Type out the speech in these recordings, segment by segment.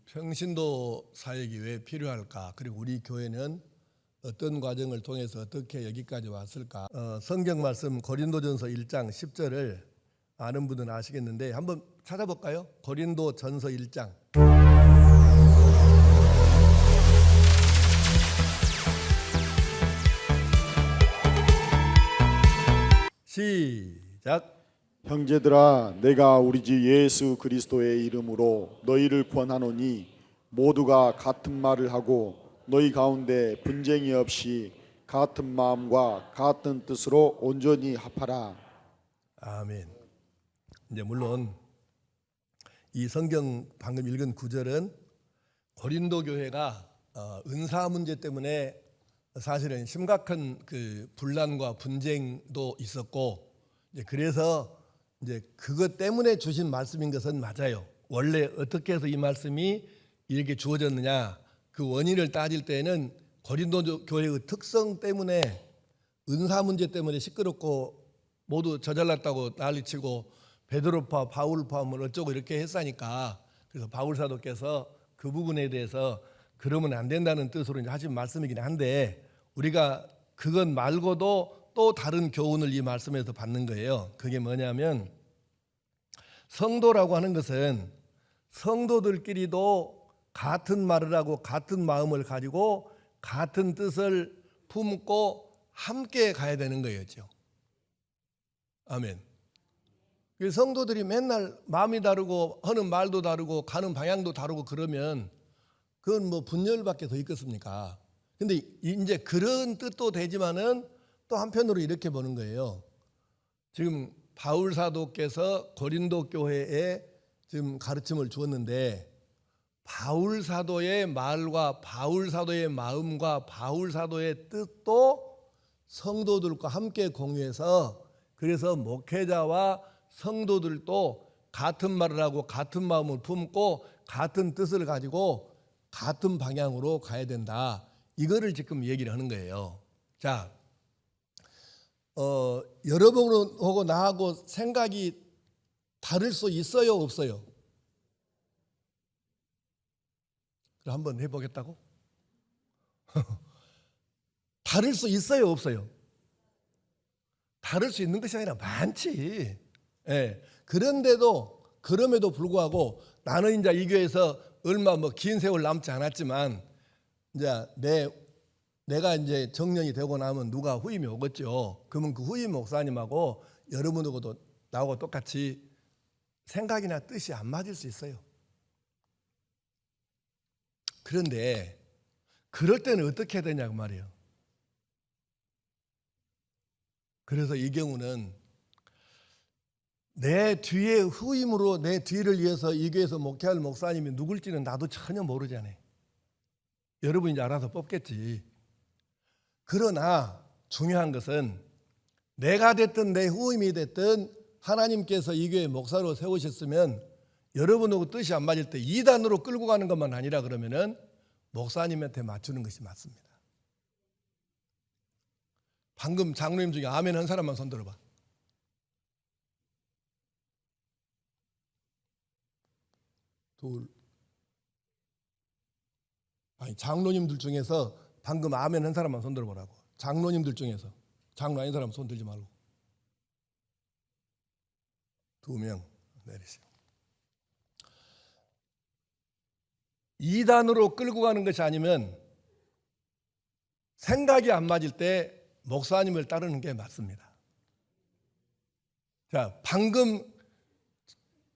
평신도 사역이 왜 필요할까? 그리고 우리 교회는 어떤 과정을 통해서 어떻게 여기까지 왔을까? 성경 말씀 고린도전서 1장 10절을 아는 분은 아시겠는데 한번 찾아볼까요? 고린도전서 1장 시작. 형제들아, 내가 우리 주 예수 그리스도의 이름으로 너희를 권하노니 모두가 같은 말을 하고 너희 가운데 분쟁이 없이 같은 마음과 같은 뜻으로 온전히 합하라. 아멘. 이제 물론 이 성경 방금 읽은 구절은 고린도 교회가 은사 문제 때문에 사실은 심각한 분란과 분쟁도 있었고, 그래서 이제 그것 때문에 주신 말씀인 것은 맞아요. 원래 어떻게 해서 이 말씀이 이렇게 주어졌느냐, 그 원인을 따질 때는 고린도 교회의 특성 때문에 은사 문제 때문에 시끄럽고 모두 저잘났다고 난리치고 베드로파 바울파 뭐 어쩌고 이렇게 했으니까, 그래서 바울 사도께서 그 부분에 대해서 그러면 안 된다는 뜻으로 이제 하신 말씀이긴 한데, 우리가 그것 말고도 또 다른 교훈을 이 말씀에서 받는 거예요. 그게 뭐냐면, 성도라고 하는 것은 성도들끼리도 같은 말을 하고 같은 마음을 가지고 같은 뜻을 품고 함께 가야 되는 거였죠. 아멘. 성도들이 맨날 마음이 다르고 하는 말도 다르고 가는 방향도 다르고 그러면 그건 뭐 분열밖에 더 있겠습니까? 근데 이제 그런 뜻도 되지만은 또 한편으로 이렇게 보는 거예요. 지금 바울 사도께서 고린도 교회에 지금 가르침을 주었는데, 바울 사도의 말과 바울 사도의 마음과 바울 사도의 뜻도 성도들과 함께 공유해서, 그래서 목회자와 성도들도 같은 말을 하고 같은 마음을 품고 같은 뜻을 가지고 같은 방향으로 가야 된다. 이거를 지금 얘기를 하는 거예요. 자, 여러분하고 나하고 생각이 다를 수 있어요, 없어요? 그럼 한번 해보겠다고? 다를 수 있어요, 없어요? 다를 수 있는 것이 아니라 많지. 예. 그럼에도 불구하고 나는 이제 이 교회에서 얼마 긴 세월 남지 않았지만, 이제 내가 이제 정년이 되고 나면 누가 후임이 오겠죠. 그러면 그 후임 목사님하고 여러분하고도 나하고 똑같이 생각이나 뜻이 안 맞을 수 있어요. 그런데 그럴 때는 어떻게 해야 되냐고 말이에요. 그래서 이 경우는 내 뒤에 후임으로 내 뒤를 위해서 이 교회에서 목회할 목사님이 누굴지는 나도 전혀 모르잖아요. 여러분이 이제 알아서 뽑겠지. 그러나 중요한 것은 내가 됐든 내 후임이 됐든 하나님께서 이 교회 목사로 세우셨으면 여러분하고 뜻이 안 맞을 때 이단으로 끌고 가는 것만 아니라 그러면은 목사님한테 맞추는 것이 맞습니다. 방금 장로님 중에 아멘 한 사람만 손 들어봐. 둘. 아니, 장로님들 중에서 방금 아멘 한 사람만 손 들어보라고. 장로님들 중에서. 장로 아닌 사람 손 들지 말고. 2명 내리세요. 이단으로 끌고 가는 것이 아니면 생각이 안 맞을 때 목사님을 따르는 게 맞습니다. 자, 방금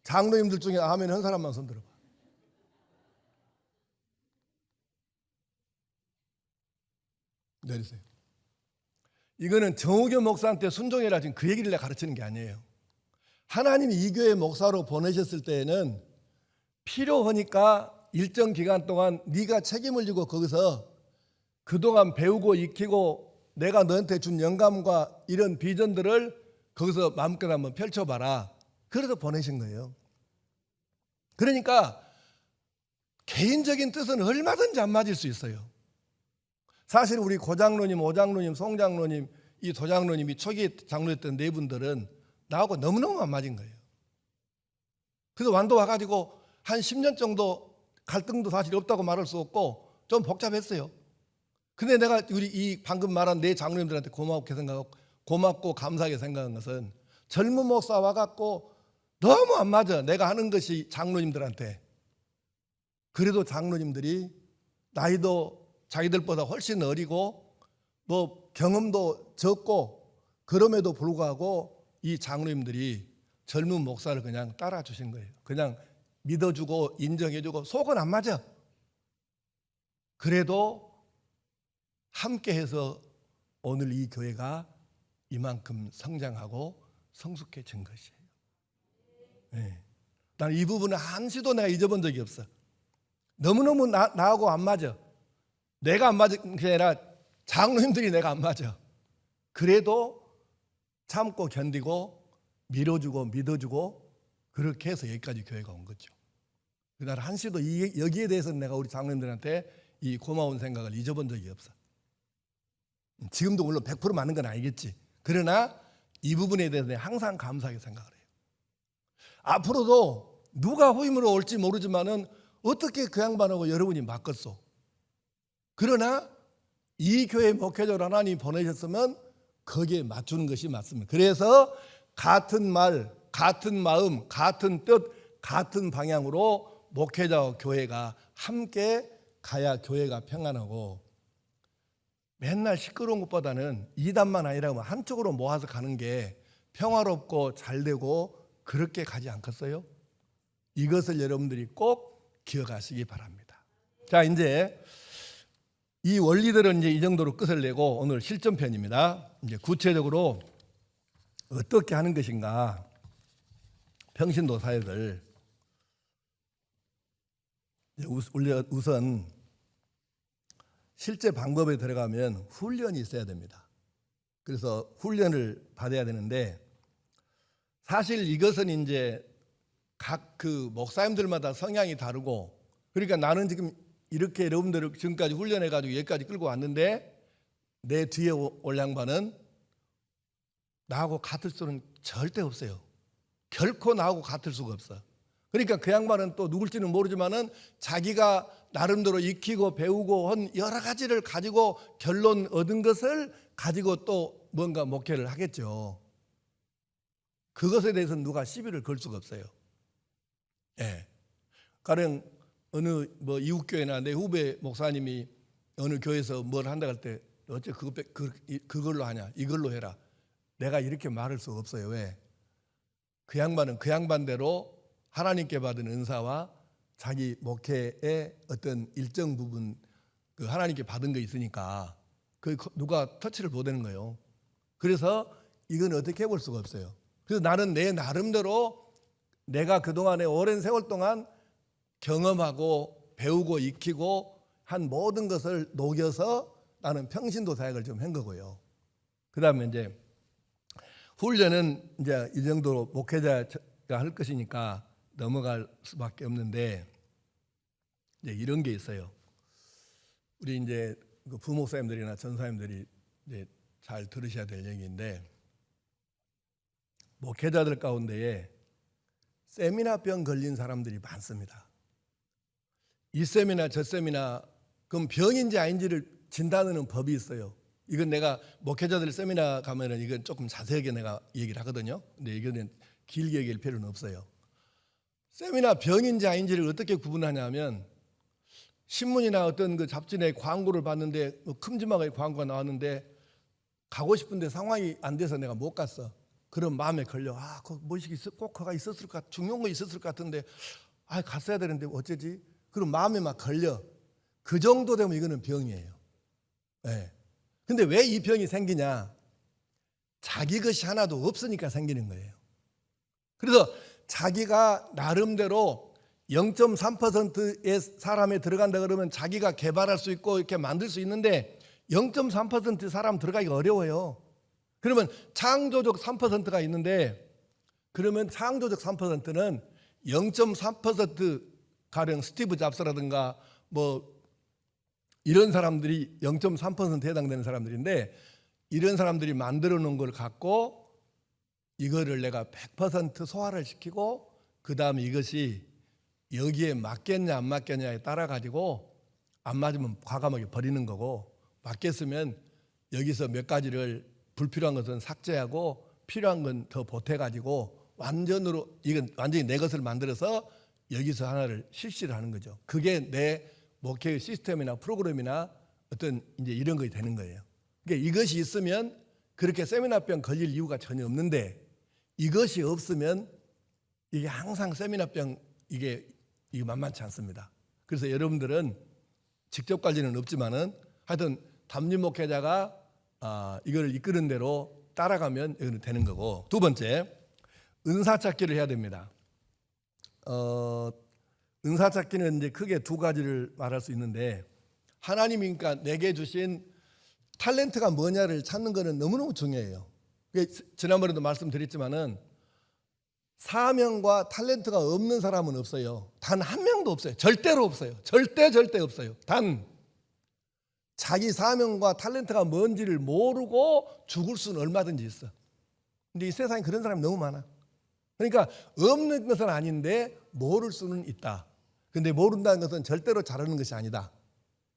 장로님들 중에 아멘 한 사람만 손 들어봐. 내리세요. 이거는 정우교 목사한테 순종해라 지금 그 얘기를 내가 가르치는 게 아니에요. 하나님이 이 교회 목사로 보내셨을 때에는 필요하니까 일정 기간 동안 네가 책임을 지고 거기서 그동안 배우고 익히고 내가 너한테 준 영감과 이런 비전들을 거기서 마음껏 한번 펼쳐봐라. 그래서 보내신 거예요. 그러니까 개인적인 뜻은 얼마든지 안 맞을 수 있어요. 사실 우리 고장로님, 오장로님, 송장로님, 이 도장로님이 초기 장로였던 네 분들은 나하고 너무너무 안 맞은 거예요. 그래서 완도 와가지고 한 10년 정도 갈등도 사실 없다고 말할 수 없고 좀 복잡했어요. 근데 내가 우리 이 방금 말한 내 장로님들한테 고맙고 감사하게 생각한 것은 젊은 목사 와갖고 너무 안 맞아. 내가 하는 것이 장로님들한테. 그래도 장로님들이 나이도 자기들보다 훨씬 어리고 뭐 경험도 적고 그럼에도 불구하고 이 장로님들이 젊은 목사를 그냥 따라 주신 거예요. 그냥 믿어주고 인정해주고 속은 안 맞아. 그래도 함께해서 오늘 이 교회가 이만큼 성장하고 성숙해진 것이에요. 네. 나는 이 부분은 한시도 내가 잊어본 적이 없어. 너무너무 나하고 안 맞아. 내가 안 맞은 게 아니라 장로님들이 내가 안 맞아. 그래도 참고 견디고 밀어주고 믿어주고 그렇게 해서 여기까지 교회가 온 거죠. 나는 한시도 여기에 대해서는 내가 우리 장로님들한테 이 고마운 생각을 잊어본 적이 없어. 지금도 물론 100% 맞는 건 아니겠지. 그러나 이 부분에 대해서 항상 감사하게 생각을 해요. 앞으로도 누가 후임으로 올지 모르지만은 어떻게 그 양반하고 여러분이 맞겠소. 그러나 이 교회 목회자로 하나님이 보내셨으면 거기에 맞추는 것이 맞습니다. 그래서 같은 말, 같은 마음, 같은 뜻, 같은 방향으로 목회자와 교회가 함께 가야 교회가 평안하고 맨날 시끄러운 것보다는 이단만 아니라 한쪽으로 모아서 가는 게 평화롭고 잘되고 그렇게 가지 않겠어요? 이것을 여러분들이 꼭 기억하시기 바랍니다. 자, 이제 이 원리들은 이제 이 정도로 끝을 내고 오늘 실전편입니다. 이제 구체적으로 어떻게 하는 것인가? 평신도 사역을 우선 실제 방법에 들어가면 훈련이 있어야 됩니다. 그래서 훈련을 받아야 되는데 사실 이것은 이제 각 그 목사님들마다 성향이 다르고 그러니까 나는 지금 이렇게 여러분들을 지금까지 훈련해가지고 여기까지 끌고 왔는데 내 뒤에 올 양반은 나하고 같을 수는 절대 없어요. 결코 나하고 같을 수가 없어. 그러니까 그 양반은 또 누굴지는 모르지만은 자기가 나름대로 익히고 배우고 한 여러 가지를 가지고 결론 얻은 것을 가지고 또 뭔가 목회를 하겠죠. 그것에 대해서는 누가 시비를 걸 수가 없어요. 예. 가령 어느 뭐 이웃교회나 내 후배 목사님이 어느 교회에서 뭘 한다 할 때 어째 그걸로 하냐 이걸로 해라. 내가 이렇게 말할 수 없어요. 왜? 그 양반은 그 양반대로 하나님께 받은 은사와 자기 목회의 어떤 일정 부분 그 하나님께 받은 거 있으니까 그 누가 터치를 못 하는 거예요. 그래서 이건 어떻게 해볼 수가 없어요. 그래서 나는 내 나름대로 내가 그동안에 오랜 세월 동안 경험하고 배우고 익히고 한 모든 것을 녹여서 나는 평신도 사역을 좀 한 거고요. 그 다음에 이제 훈련은 이제 이 정도로 목회자가 할 것이니까 넘어갈 수밖에 없는데 이제 이런 게 있어요. 우리 이제 부목사님들이나 전사님들이 이제 잘 들으셔야 될 얘기인데 목회자들 가운데에 세미나병 걸린 사람들이 많습니다. 이 세미나 저 세미나 그럼 병인지 아닌지를 진단하는 법이 있어요. 이건 내가 목회자들 세미나 가면은 이건 조금 자세하게 내가 얘기를 하거든요. 근데 이거는 길게 얘기할 필요는 없어요. 세미나 병인지 아닌지를 어떻게 구분하냐면 신문이나 어떤 그 잡지에 광고를 봤는데 뭐 큼지막하게 광고가 나왔는데 가고 싶은데 상황이 안 돼서 내가 못 갔어. 그런 마음에 걸려. 뭐 꼭 그가 있었을 것 중요한 거 있었을 것 같은데 갔어야 되는데 어쩌지? 그럼 마음에 막 걸려. 그 정도 되면 이거는 병이에요. 네. 근데 왜 이 병이 생기냐? 자기 것이 하나도 없으니까 생기는 거예요. 그래서 자기가 나름대로 0.3%의 사람에 들어간다 그러면 자기가 개발할 수 있고 이렇게 만들 수 있는데 0.3% 사람 들어가기가 어려워요. 그러면 창조적 3%가 있는데 그러면 창조적 3%는 0.3% 가령 스티브 잡스라든가 뭐 이런 사람들이 0.3%에 해당되는 사람들인데 이런 사람들이 만들어 놓은 걸 갖고 이거를 내가 100% 소화를 시키고 그 다음에 이것이 여기에 맞겠냐 안 맞겠냐에 따라 가지고 안 맞으면 과감하게 버리는 거고, 맞겠으면 여기서 몇 가지를 불필요한 것은 삭제하고 필요한 건 더 보태 가지고 완전으로 이건 완전히 내 것을 만들어서 여기서 하나를 실시를 하는 거죠. 그게 내 목회의 시스템이나 프로그램이나 어떤 이제 이런 것이 되는 거예요. 그러니까 이것이 있으면 그렇게 세미나병 걸릴 이유가 전혀 없는데, 이것이 없으면 이게 항상 세미나병 이게 만만치 않습니다. 그래서 여러분들은 직접 관리는 없지만은 하여튼 담임 목회자가 이걸 이끄는 대로 따라가면 이거는 되는 거고, 두 번째 은사 찾기를 해야 됩니다. 은사 찾기는 이제 크게 두 가지를 말할 수 있는데, 하나님이 그러니까 내게 주신 탤런트가 뭐냐를 찾는 것은 너무너무 중요해요. 지난번에도 말씀드렸지만은 사명과 탤런트가 없는 사람은 없어요. 단 한 명도 없어요. 절대로 없어요. 절대 없어요. 단 자기 사명과 탤런트가 뭔지를 모르고 죽을 수는 얼마든지 있어. 근데 이 세상에 그런 사람이 너무 많아. 그러니까 없는 것은 아닌데 모를 수는 있다. 근데 모른다는 것은 절대로 잘하는 것이 아니다.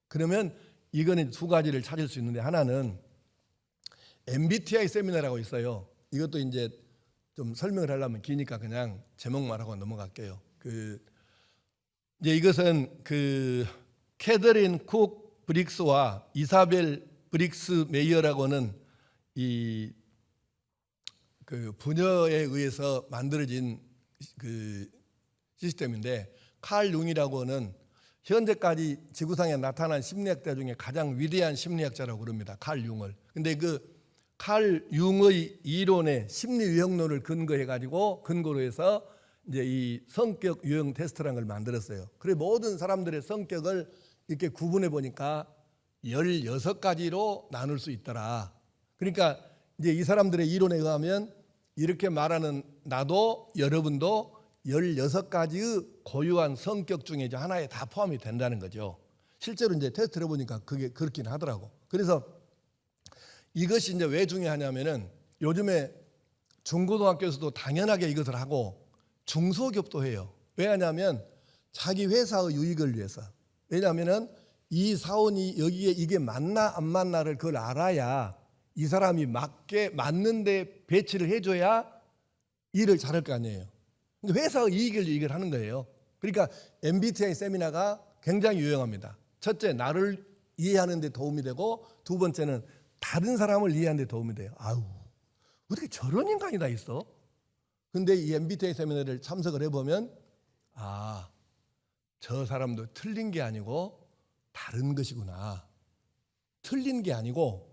그러면 이거는 두 가지를 찾을 수 있는데, 하나는 MBTI 세미나라고 있어요. 이것도 이제 좀 설명을 하려면 기니까 그냥 제목만 하고 넘어갈게요. 이제 이것은 캐더린 쿡 브릭스와 이사벨 브릭스 메이어라고는 이 부녀에 의해서 만들어진 시스템인데, 칼 융이라고는 현재까지 지구상에 나타난 심리학자 중에 가장 위대한 심리학자라고 그럽니다. 칼 융을. 근데 칼 융의 이론의 심리 유형론을 근거로 해서 이제 이 성격 유형 테스트라는 걸 만들었어요. 그래 모든 사람들의 성격을 이렇게 구분해 보니까 16가지로 나눌 수 있더라. 그러니까 이제 이 사람들의 이론에 의하면 이렇게 말하는 나도 여러분도 16가지의 고유한 성격 중에 하나에 다 포함이 된다는 거죠. 실제로 이제 테스트를 해보니까 그게 그렇긴 하더라고. 그래서 이것이 이제 왜 중요하냐면은 요즘에 중고등학교에서도 당연하게 이것을 하고 중소기업도 해요. 왜냐하면 자기 회사의 유익을 위해서. 왜냐하면은 이 사원이 여기에 이게 맞나 안 맞나를 그걸 알아야 이 사람이 맞는데 배치를 해줘야 일을 잘할 거 아니에요. 근데 회사의 이익을 이익을 하는 거예요. 그러니까 MBTI 세미나가 굉장히 유용합니다. 첫째, 나를 이해하는 데 도움이 되고, 두 번째는 다른 사람을 이해하는 데 도움이 돼요. 아우, 어떻게 저런 인간이 다 있어? 근데 이 MBTI 세미나를 참석을 해보면 저 사람도 틀린 게 아니고 다른 것이구나. 틀린 게 아니고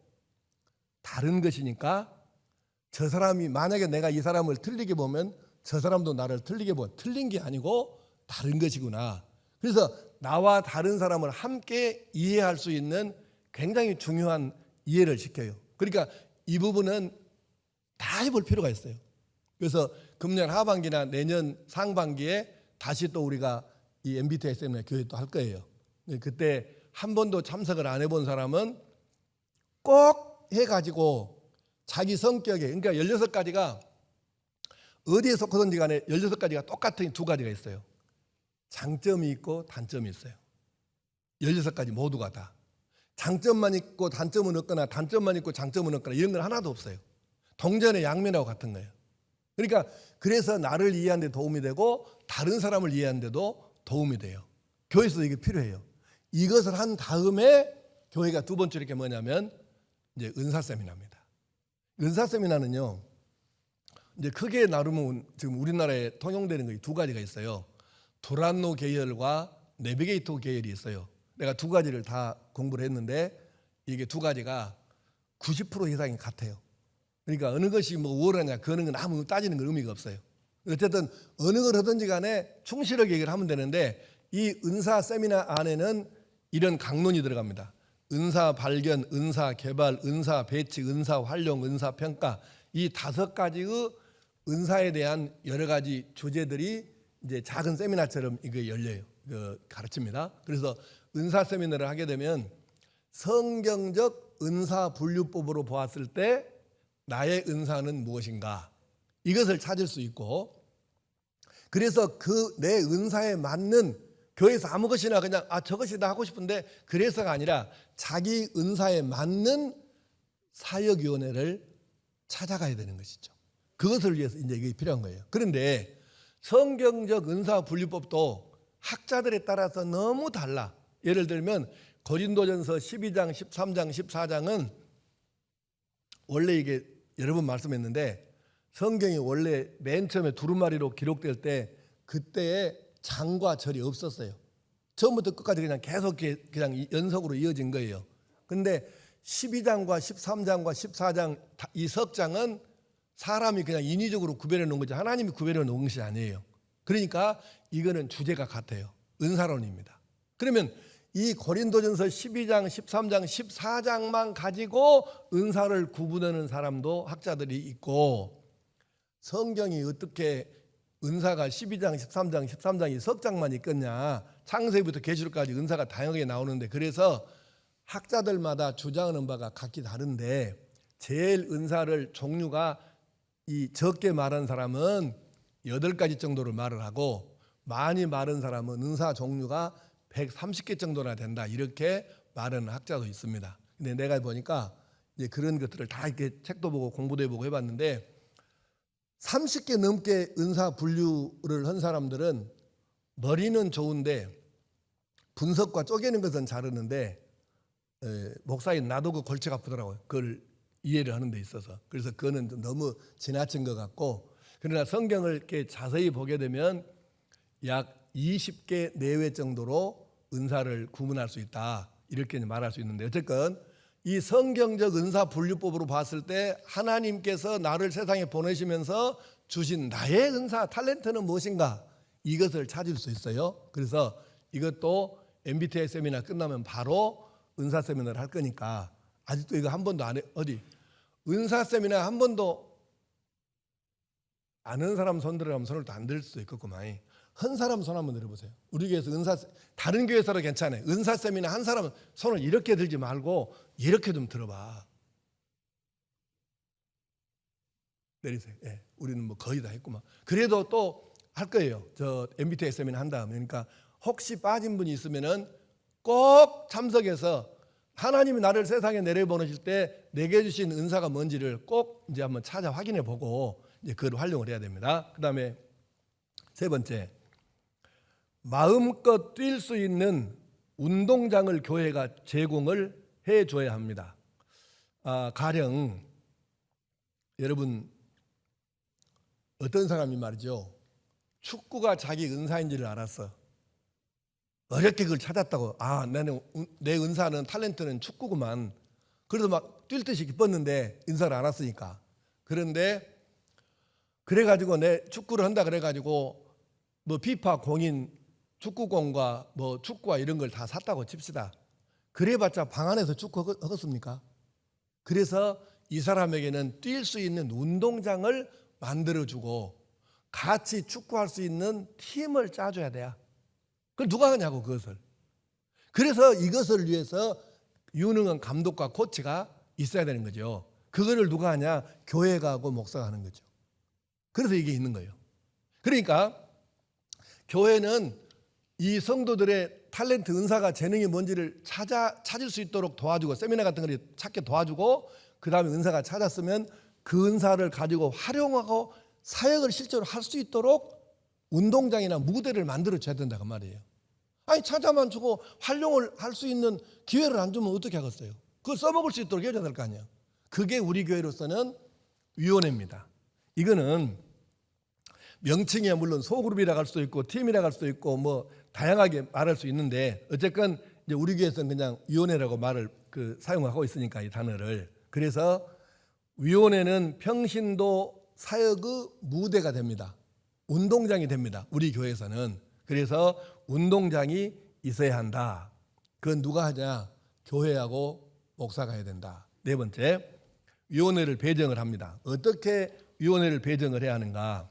다른 것이니까 저 사람이 만약에 내가 이 사람을 틀리게 보면 저 사람도 나를 틀리게 보면 틀린 게 아니고 다른 것이구나. 그래서 나와 다른 사람을 함께 이해할 수 있는 굉장히 중요한 이해를 시켜요. 그러니까 이 부분은 다 해볼 필요가 있어요. 그래서 금년 하반기나 내년 상반기에 다시 또 우리가 이 MBTI 세미나 교회 또 할 거예요. 그때 한 번도 참석을 안 해본 사람은 꼭 해가지고 자기 성격에, 그러니까 16가지가 어디에 속하든지 간에 16가지가 똑같은 두 가지가 있어요. 장점이 있고 단점이 있어요. 16가지 모두가 다. 장점만 있고 단점은 없거나 단점만 있고 장점은 없거나 이런 건 하나도 없어요. 동전의 양면하고 같은 거예요. 그러니까 그래서 나를 이해하는 데 도움이 되고 다른 사람을 이해하는 데도 도움이 돼요. 교회에서도 이게 필요해요. 이것을 한 다음에 교회가 두 번째 이렇게 뭐냐면 이제 은사 세미나입니다. 은사 세미나는요, 이제 크게 나누면 지금 우리나라에 통용되는 게 두 가지가 있어요. 도란노 계열과 내비게이터 계열이 있어요. 내가 두 가지를 다 공부를 했는데 이게 두 가지가 90% 이상이 같아요. 그러니까 어느 것이 뭐 우월하냐 그런 건 아무 따지는 건 의미가 없어요. 어쨌든 어느 걸 하든지 간에 충실하게 얘기를 하면 되는데, 이 은사 세미나 안에는 이런 강론이 들어갑니다. 은사 발견, 은사 개발, 은사 배치, 은사 활용, 은사 평가, 이 5가지의 은사에 대한 여러 가지 주제들이 이제 작은 세미나처럼 이게 열려요. 가르칩니다. 그래서 은사 세미나를 하게 되면 성경적 은사 분류법으로 보았을 때 나의 은사는 무엇인가, 이것을 찾을 수 있고, 그래서 그 내 은사에 맞는 교회에서 아무 것이나 그냥 저것이다 하고 싶은데 그래서가 아니라 자기 은사에 맞는 사역위원회를 찾아가야 되는 것이죠. 그것을 위해서 이제 이게 필요한 거예요. 그런데 성경적 은사 분류법도 학자들에 따라서 너무 달라. 예를 들면 고린도전서 12장, 13장, 14장은 원래 이게 여러 번 말씀했는데 성경이 원래 맨 처음에 두루마리로 기록될 때 그때에 장과 절이 없었어요. 처음부터 끝까지 그냥 계속 그냥 연속으로 이어진 거예요. 근데 12장과 13장과 14장 이 석 장은 사람이 그냥 인위적으로 구별해 놓은 거지 하나님이 구별해 놓은 것이 아니에요. 그러니까 이거는 주제가 같아요. 은사론입니다. 그러면 이 고린도전서 12장, 13장, 14장만 가지고 은사를 구분하는 사람도 학자들이 있고 성경이 어떻게 은사가 12장, 13장, 13장이 석 장만 있겠냐. 창세기부터 계시록까지 은사가 다양하게 나오는데 그래서 학자들마다 주장하는 바가 각기 다른데 제일 은사를 종류가 이 적게 말한 사람은 8가지 정도를 말을 하고 많이 말한 사람은 은사 종류가 130개 정도나 된다 이렇게 말하는 학자도 있습니다. 근데 내가 보니까 이제 그런 것들을 다 이렇게 책도 보고 공부도 해보고 해봤는데 30개 넘게 은사 분류를 한 사람들은 머리는 좋은데 분석과 쪼개는 것은 잘하는데 목사인 나도 그 골치가 아프더라고요. 그걸 이해를 하는 데 있어서. 그래서 그거는 좀 너무 지나친 것 같고 그러나 성경을 이렇게 자세히 보게 되면 약 20개 내외 정도로 은사를 구분할 수 있다 이렇게 말할 수 있는데 어쨌건 이 성경적 은사 분류법으로 봤을 때 하나님께서 나를 세상에 보내시면서 주신 나의 은사 탤런트는 무엇인가 이것을 찾을 수 있어요. 그래서 이것도 MBTI 세미나 끝나면 바로 은사 세미나를 할 거니까 아직도 이거 한 번도 안 해. 어디 은사 세미나 한 번도 아는 사람 손 들으라면 손을 또 안 들 수도 있겠구만. 한 사람 손 한번 들어보세요. 우리 교회에서 다른 교회에서도 괜찮아요. 은사 세미나 한 사람은 손을 이렇게 들지 말고 이렇게 좀 들어봐. 내리세요. 예, 우리는 뭐 거의 다 했구만. 그래도 또 할 거예요. 저 MBTI 세미나 한 다음에. 그러니까 혹시 빠진 분이 있으면은 꼭 참석해서 하나님이 나를 세상에 내려보내실 때 내게 주신 은사가 뭔지를 꼭 이제 한번 찾아 확인해 보고 이제 그걸 활용을 해야 됩니다. 그다음에 세 번째, 마음껏 뛸 수 있는 운동장을 교회가 제공을 해 줘야 합니다. 가령 여러분 어떤 사람이 말이죠. 축구가 자기 은사인지를 알았어. 어렵게 그걸 찾았다고. 내 은사는 탤런트는 축구구만. 그래서 막 뛸 듯이 기뻤는데 은사를 알았으니까. 그런데 그래가지고 내 축구를 한다 그래가지고 뭐 피파 공인 축구공과 뭐 축구와 이런 걸 다 샀다고 칩시다. 그래봤자 방 안에서 축구 하겠습니까? 그래서 이 사람에게는 뛸 수 있는 운동장을 만들어주고 같이 축구할 수 있는 팀을 짜줘야 돼요. 그걸 누가 하냐고 그것을. 그래서 이것을 위해서 유능한 감독과 코치가 있어야 되는 거죠. 그거를 누가 하냐? 교회가 하고 목사가 하는 거죠. 그래서 이게 있는 거예요. 그러니까 교회는 이 성도들의 탤런트, 은사가, 재능이 뭔지를 찾을 수 있도록 도와주고 세미나 같은 걸 찾게 도와주고 그 다음에 은사가 찾았으면 그 은사를 가지고 활용하고 사역을 실제로 할 수 있도록 운동장이나 무대를 만들어줘야 된다 그 말이에요. 찾아만 주고 활용을 할 수 있는 기회를 안 주면 어떻게 하겠어요? 그걸 써먹을 수 있도록 해줘야 될 거 아니에요. 그게 우리 교회로서는 위원회입니다. 이거는 명칭이야 물론 소그룹이라고 할 수도 있고 팀이라고 할 수도 있고 뭐 다양하게 말할 수 있는데 어쨌건 이제 우리 교회에서는 그냥 위원회라고 말을 사용하고 있으니까 이 단어를. 그래서 위원회는 평신도 사역의 무대가 됩니다. 운동장이 됩니다. 우리 교회에서는. 그래서 운동장이 있어야 한다. 그건 누가 하냐? 교회하고 목사가 해야 된다. 네 번째, 위원회를 배정을 합니다. 어떻게 위원회를 배정을 해야 하는가?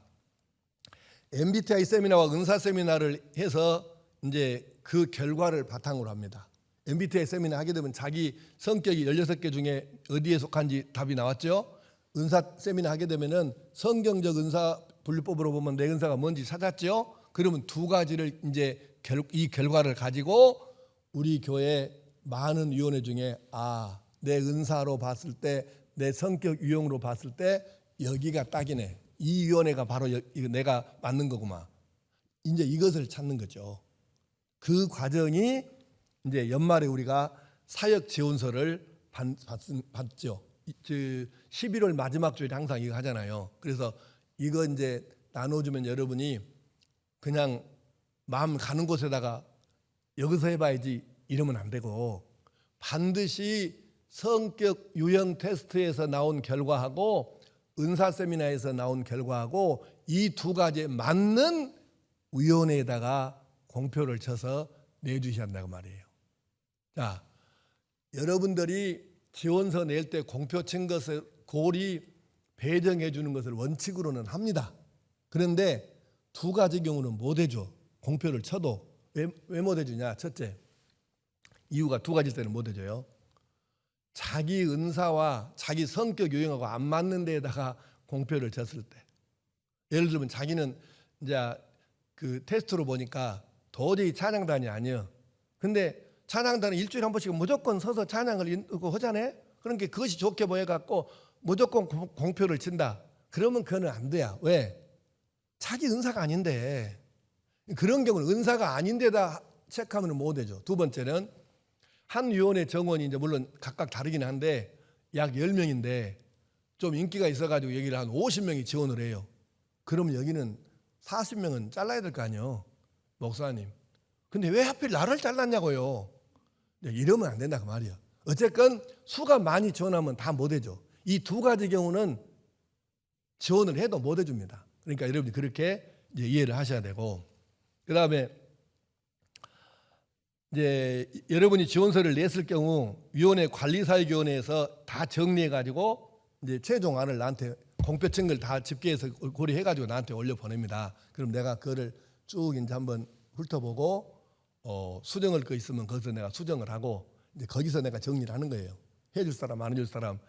MBTI 세미나와 은사 세미나를 해서 이제 그 결과를 바탕으로 합니다. MBTI 세미나 하게 되면 자기 성격이 16개 중에 어디에 속한지 답이 나왔죠. 은사 세미나 하게 되면은 성경적 은사 분류법으로 보면 내 은사가 뭔지 찾았죠. 그러면 두 가지를 이제 이 결과를 가지고 우리 교회 많은 위원회 중에 내 은사로 봤을 때, 내 성격 유형으로 봤을 때 여기가 딱이네. 이 위원회가 바로 이거 내가 맞는 거구만. 이제 이것을 찾는 거죠. 그 과정이 이제 연말에 우리가 사역 지원서를 받죠. 11월 마지막 주에 항상 이거 하잖아요. 그래서 이거 이제 나눠주면 여러분이 그냥 마음 가는 곳에다가 여기서 해봐야지 이러면 안 되고, 반드시 성격 유형 테스트에서 나온 결과하고 은사 세미나에서 나온 결과하고 이 두 가지에 맞는 위원회에다가 공표를 쳐서 내주셔야 한다고 말이에요. 자, 여러분들이 지원서 낼 때 공표 친 것을 고리 배정해 주는 것을 원칙으로는 합니다. 그런데 두 가지 경우는 못 해줘. 공표를 쳐도. 왜 못 해주냐? 첫째, 이유가 두 가지일 때는 못 해줘요. 자기 은사와 자기 성격 유형하고 안 맞는 데에다가 공표를 쳤을 때, 예를 들면 자기는 이제 그 테스트로 보니까 도저히 찬양단이 아니야. 근데 찬양단은 일주일에 한 번씩 무조건 서서 찬양을 하잖아요. 그러니까 그것이 좋게 보여갖고 무조건 공표를 친다. 그러면 그거는 안 돼요. 왜? 자기 은사가 아닌데. 그런 경우는 은사가 아닌데다 체크하면 못 되죠. 두 번째는 한 위원회 정원이 이제 물론 각각 다르긴 한데 약 10명인데 좀 인기가 있어가지고 여기를 한 50명이 지원을 해요. 그러면 여기는 40명은 잘라야 될 거 아니에요, 목사님. 근데 왜 하필 나를 잘랐냐고요. 이러면 안 된다 그 말이에요. 어쨌건 수가 많이 지원하면 다 못 해줘. 이 두 가지 경우는 지원을 해도 못 해줍니다. 그러니까 여러분이 그렇게 이제 이해를 하셔야 되고, 그 다음에 이제 여러분이 지원서를 냈을 경우 위원회 관리사회위원회에서 다 정리해가지고 이제 최종안을 나한테 공표 친 걸 다 집계해서 고려해가지고 나한테 올려 보냅니다. 그럼 내가 그거를 쭉 이제 한번 훑어보고 수정할 거 있으면 거기서 내가 수정을 하고 이제 거기서 내가 정리를 하는 거예요. 해줄 사람 안 해줄 사람,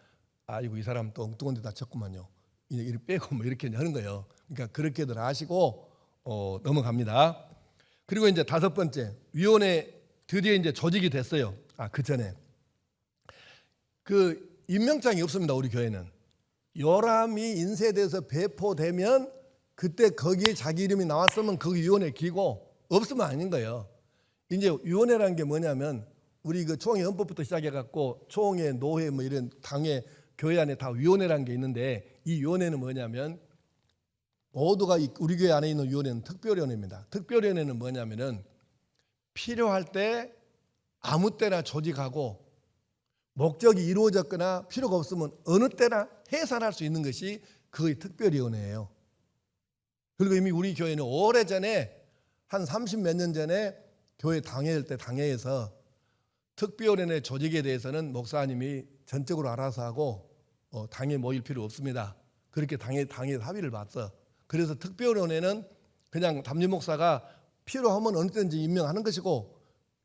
아이고 이 사람 또 엉뚱한 데다 쳤구만요. 이렇게 빼고 뭐 이렇게 하는 거예요. 그러니까 그렇게들 하시고 넘어갑니다. 그리고 이제 다섯 번째, 위원회 드디어 이제 조직이 됐어요. 그 전에 그 임명장이 없습니다. 우리 교회는 요람이 인쇄돼서 배포되면 그때 거기에 자기 이름이 나왔으면 그 위원회 기고 없으면 아닌 거예요. 이제 위원회라는 게 뭐냐면 우리 그 총회 헌법부터 시작해갖고 총회, 노회 뭐 이런 당회, 교회 안에 다 위원회라는 게 있는데 이 위원회는 뭐냐면 모두가 우리 교회 안에 있는 위원회는 특별위원회입니다. 특별위원회는 뭐냐면은 필요할 때 아무 때나 조직하고 목적이 이루어졌거나 필요가 없으면 어느 때나 해산할 수 있는 것이 그의 특별위원회예요. 그리고 이미 우리 교회는 오래전에 한 30몇 년 전에 교회 당회할 때 당회에서 특별위원회 조직에 대해서는 목사님이 전적으로 알아서 하고 당회 모일 필요 없습니다. 그렇게 당회 합의를 봤어. 그래서 특별위원회는 그냥 담임 목사가 필요하면 언제든지 임명하는 것이고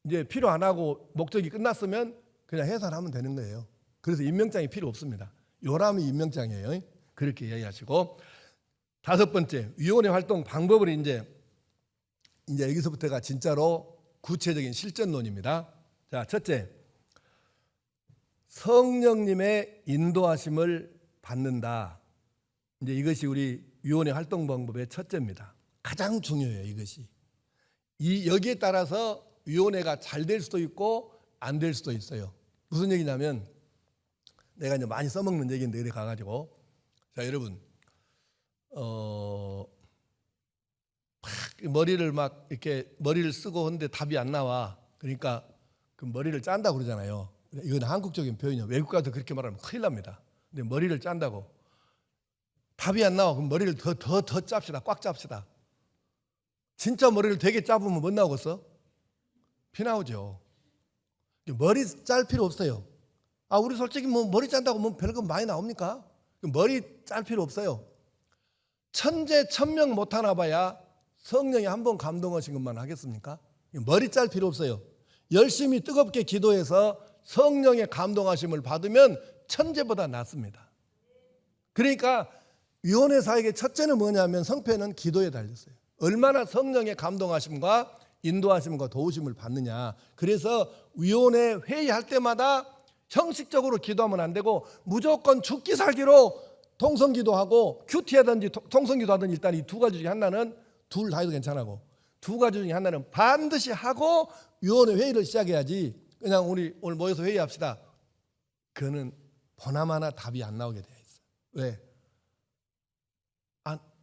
이제 필요 안 하고 목적이 끝났으면 그냥 해산하면 되는 거예요. 그래서 임명장이 필요 없습니다. 요람이 임명장이에요. 그렇게 이야기하시고, 다섯 번째, 위원회 활동 방법을 이제 여기서부터가 진짜로 구체적인 실전론입니다. 자, 첫째, 성령님의 인도하심을 받는다. 이제 이것이 우리 위원회 활동 방법의 첫째입니다. 가장 중요해요, 이것이. 여기에 따라서 위원회가 잘 될 수도 있고 안 될 수도 있어요. 무슨 얘기냐면 내가 이제 많이 써먹는 얘기인데 이렇게 가가지고, 자 여러분, 머리를 막 이렇게 머리를 쓰고 하는데 답이 안 나와. 그러니까 그 머리를 짠다고 그러잖아요. 이건 한국적인 표현이에요. 외국 가서 그렇게 말하면 큰일 납니다. 근데 머리를 짠다고 답이 안 나와. 그럼 머리를 더 짭시다. 꽉 짭시다. 진짜 머리를 되게 짜보면 뭐 나오겠어? 피 나오죠. 머리 짤 필요 없어요. 우리 솔직히 뭐 머리 짠다고 뭐 별거 많이 나옵니까? 머리 짤 필요 없어요. 천재 천명 못하나 봐야 성령이 한 번 감동하신 것만 하겠습니까? 머리 짤 필요 없어요. 열심히 뜨겁게 기도해서 성령의 감동하심을 받으면 천재보다 낫습니다. 그러니까 위원회 사역의 첫째는 뭐냐면 성패는 기도에 달렸어요. 얼마나 성령의 감동하심과 인도하심과 도우심을 받느냐. 그래서 위원회 회의할 때마다 형식적으로 기도하면 안 되고 무조건 죽기 살기로 통성기도하고 큐티하든지 통성기도하든지 일단 이 두 가지 중에 하나는 둘 다 해도 괜찮고 두 가지 중에 하나는 반드시 하고 위원회 회의를 시작해야지 그냥 우리 오늘 모여서 회의합시다. 그거는 보나마나 답이 안 나오게 돼 있어요. 왜?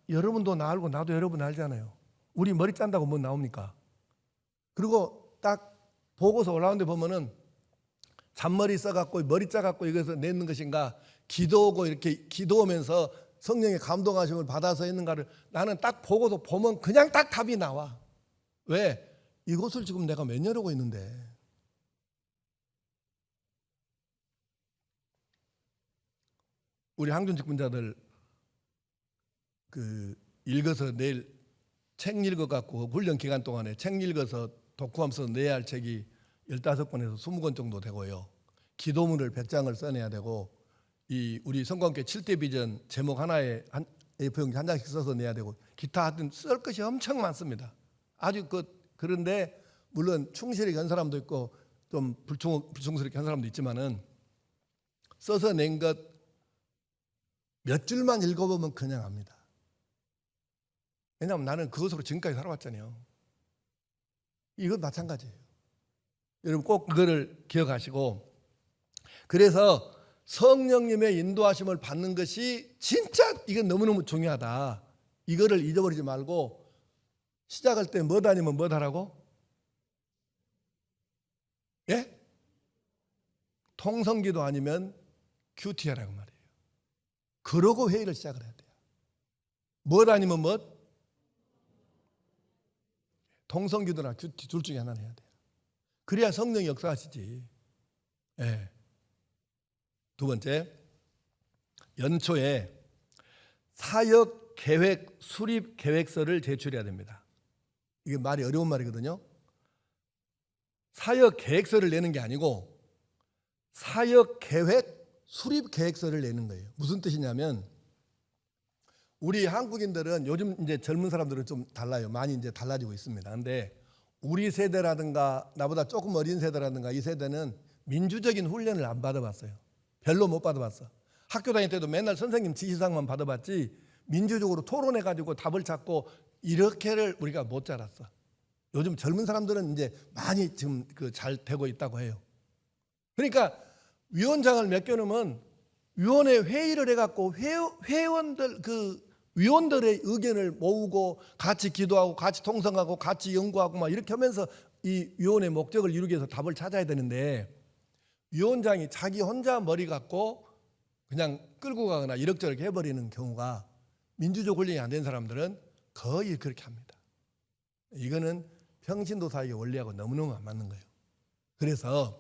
여러분도 나 알고 나도 여러분 알잖아요. 우리 머리 짠다고 뭐 나옵니까? 그리고 딱 보고서 올라오는데 보면은 잔머리 써갖고 머리 짜갖고 이것을 내는 것인가 기도하고 이렇게 기도하면서 성령의 감동하심을 받아서 했는가를 나는 딱 보고서 보면 그냥 딱 답이 나와. 왜? 이것을 지금 내가 몇 년 하고 있는데. 우리 항준 직분자들 읽어서 내일 책 읽어갖고 훈련 기간 동안에 책 읽어서 독후하면서 내야 할 책이 15권에서 20권 정도 되고요. 기도문을 100장을 써내야 되고 우리 성관계 7대 비전 제목 하나에 A4용지 한 장씩 써서 내야 되고 기타 하여튼 쓸 것이 엄청 많습니다. 아주 그런데 물론 충실히 한 사람도 있고 좀 불충스럽게 한 사람도 있지만은 써서 낸 것 몇 줄만 읽어보면 그냥 압니다. 왜냐하면 나는 그것으로 지금까지 살아왔잖아요. 이건 마찬가지예요. 여러분 꼭 그거를 기억하시고 그래서 성령님의 인도하심을 받는 것이 진짜 이건 너무너무 중요하다. 이거를 잊어버리지 말고 시작할 때 뭐 아니면 뭐 하라고? 예? 통성기도 아니면 큐티하라고 말이에요. 그러고 회의를 시작을 해야 돼요. 뭐 아니면 뭐? 통성기도나 큐티 둘 중에 하나는 해야 돼요. 그래야 성령이 역사하시지. 예. 두 번째, 연초에 사역 계획 수립 계획서를 제출해야 됩니다. 이게 말이 어려운 말이거든요. 사역 계획서를 내는 게 아니고 사역 계획 수립 계획서를 내는 거예요. 무슨 뜻이냐면 우리 한국인들은 요즘 이제 젊은 사람들은 좀 달라요. 많이 이제 달라지고 있습니다. 근데 우리 세대라든가 나보다 조금 어린 세대라든가 이 세대는 민주적인 훈련을 안 받아봤어요. 별로 못 받아봤어. 학교 다닐 때도 맨날 선생님 지시사항만 받아봤지 민주적으로 토론해가지고 답을 찾고 이렇게를 우리가 못 자랐어. 요즘 젊은 사람들은 이제 많이 지금 잘 되고 있다고 해요. 그러니까 위원장을 맡겨놓으면 위원회 회의를 해갖고 회원들 위원들의 의견을 모으고 같이 기도하고 같이 통성하고 같이 연구하고 막 이렇게 하면서 이 위원회 목적을 이루기 위해서 답을 찾아야 되는데 위원장이 자기 혼자 머리 갖고 그냥 끌고 가거나 이럭저럭 해버리는 경우가 민주적 훈련이 안 된 사람들은 거의 그렇게 합니다. 이거는 평신도 사역의 원리하고 너무너무 안 맞는 거예요. 그래서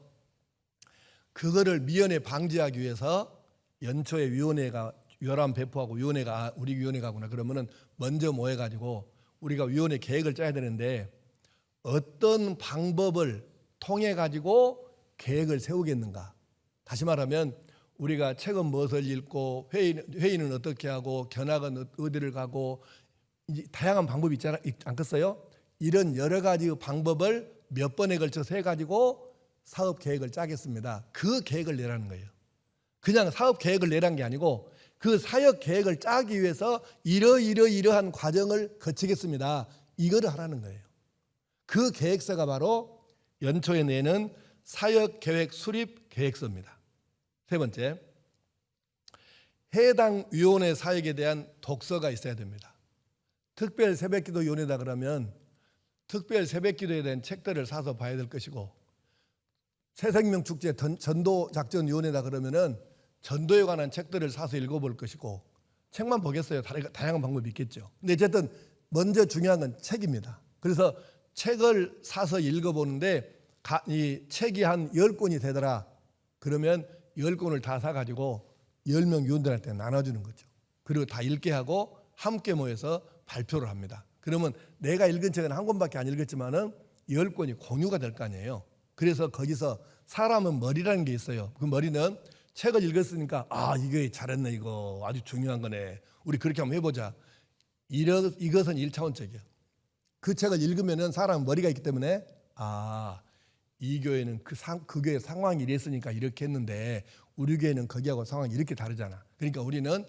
그거를 미연에 방지하기 위해서 연초에 위원회가 요람 배포하고 위원회가 우리 위원회가구나 그러면은 먼저 모여가지고 우리가 위원회 계획을 짜야 되는데 어떤 방법을 통해 가지고 계획을 세우겠는가? 다시 말하면 우리가 책은 무엇을 읽고 회의는 어떻게 하고 견학은 어디를 가고 이제 다양한 방법이 있지 않겠어요? 이런 여러 가지 방법을 몇 번에 걸쳐서 해가지고 사업 계획을 짜겠습니다. 그 계획을 내라는 거예요. 그냥 사업 계획을 내라는 게 아니고 그 사역 계획을 짜기 위해서 이러한 과정을 거치겠습니다. 이거를 하라는 거예요. 그 계획서가 바로 연초에 내는 사역 계획 수립 계획서입니다. 세 번째, 해당 위원회 사역에 대한 독서가 있어야 됩니다. 특별 새벽기도 위원회다 그러면 특별 새벽기도에 대한 책들을 사서 봐야 될 것이고 새생명축제 전도작전위원회다 그러면은 전도에 관한 책들을 사서 읽어볼 것이고 책만 보겠어요. 다양한 방법이 있겠죠. 근데 어쨌든 먼저 중요한 건 책입니다. 그래서 책을 사서 읽어보는데 이 책이 한 10권이 되더라. 그러면 10권을 다 사가지고 10명 위원들한테 나눠주는 거죠. 그리고 다 읽게 하고 함께 모여서 발표를 합니다. 그러면 내가 읽은 책은 한 권밖에 안 읽었지만은 10권이 공유가 될 거 아니에요. 그래서 거기서 사람은 머리라는 게 있어요. 그 머리는 책을 읽었으니까 이게 잘했네, 이거 아주 중요한 거네, 우리 그렇게 한번 해보자. 이것은 1차원적이에요. 그 책을 읽으면은 사람 머리가 있기 때문에 이 교회는 그 교회 상황이 이랬으니까 이렇게 했는데 우리 교회는 거기하고 상황이 이렇게 다르잖아. 그러니까 우리는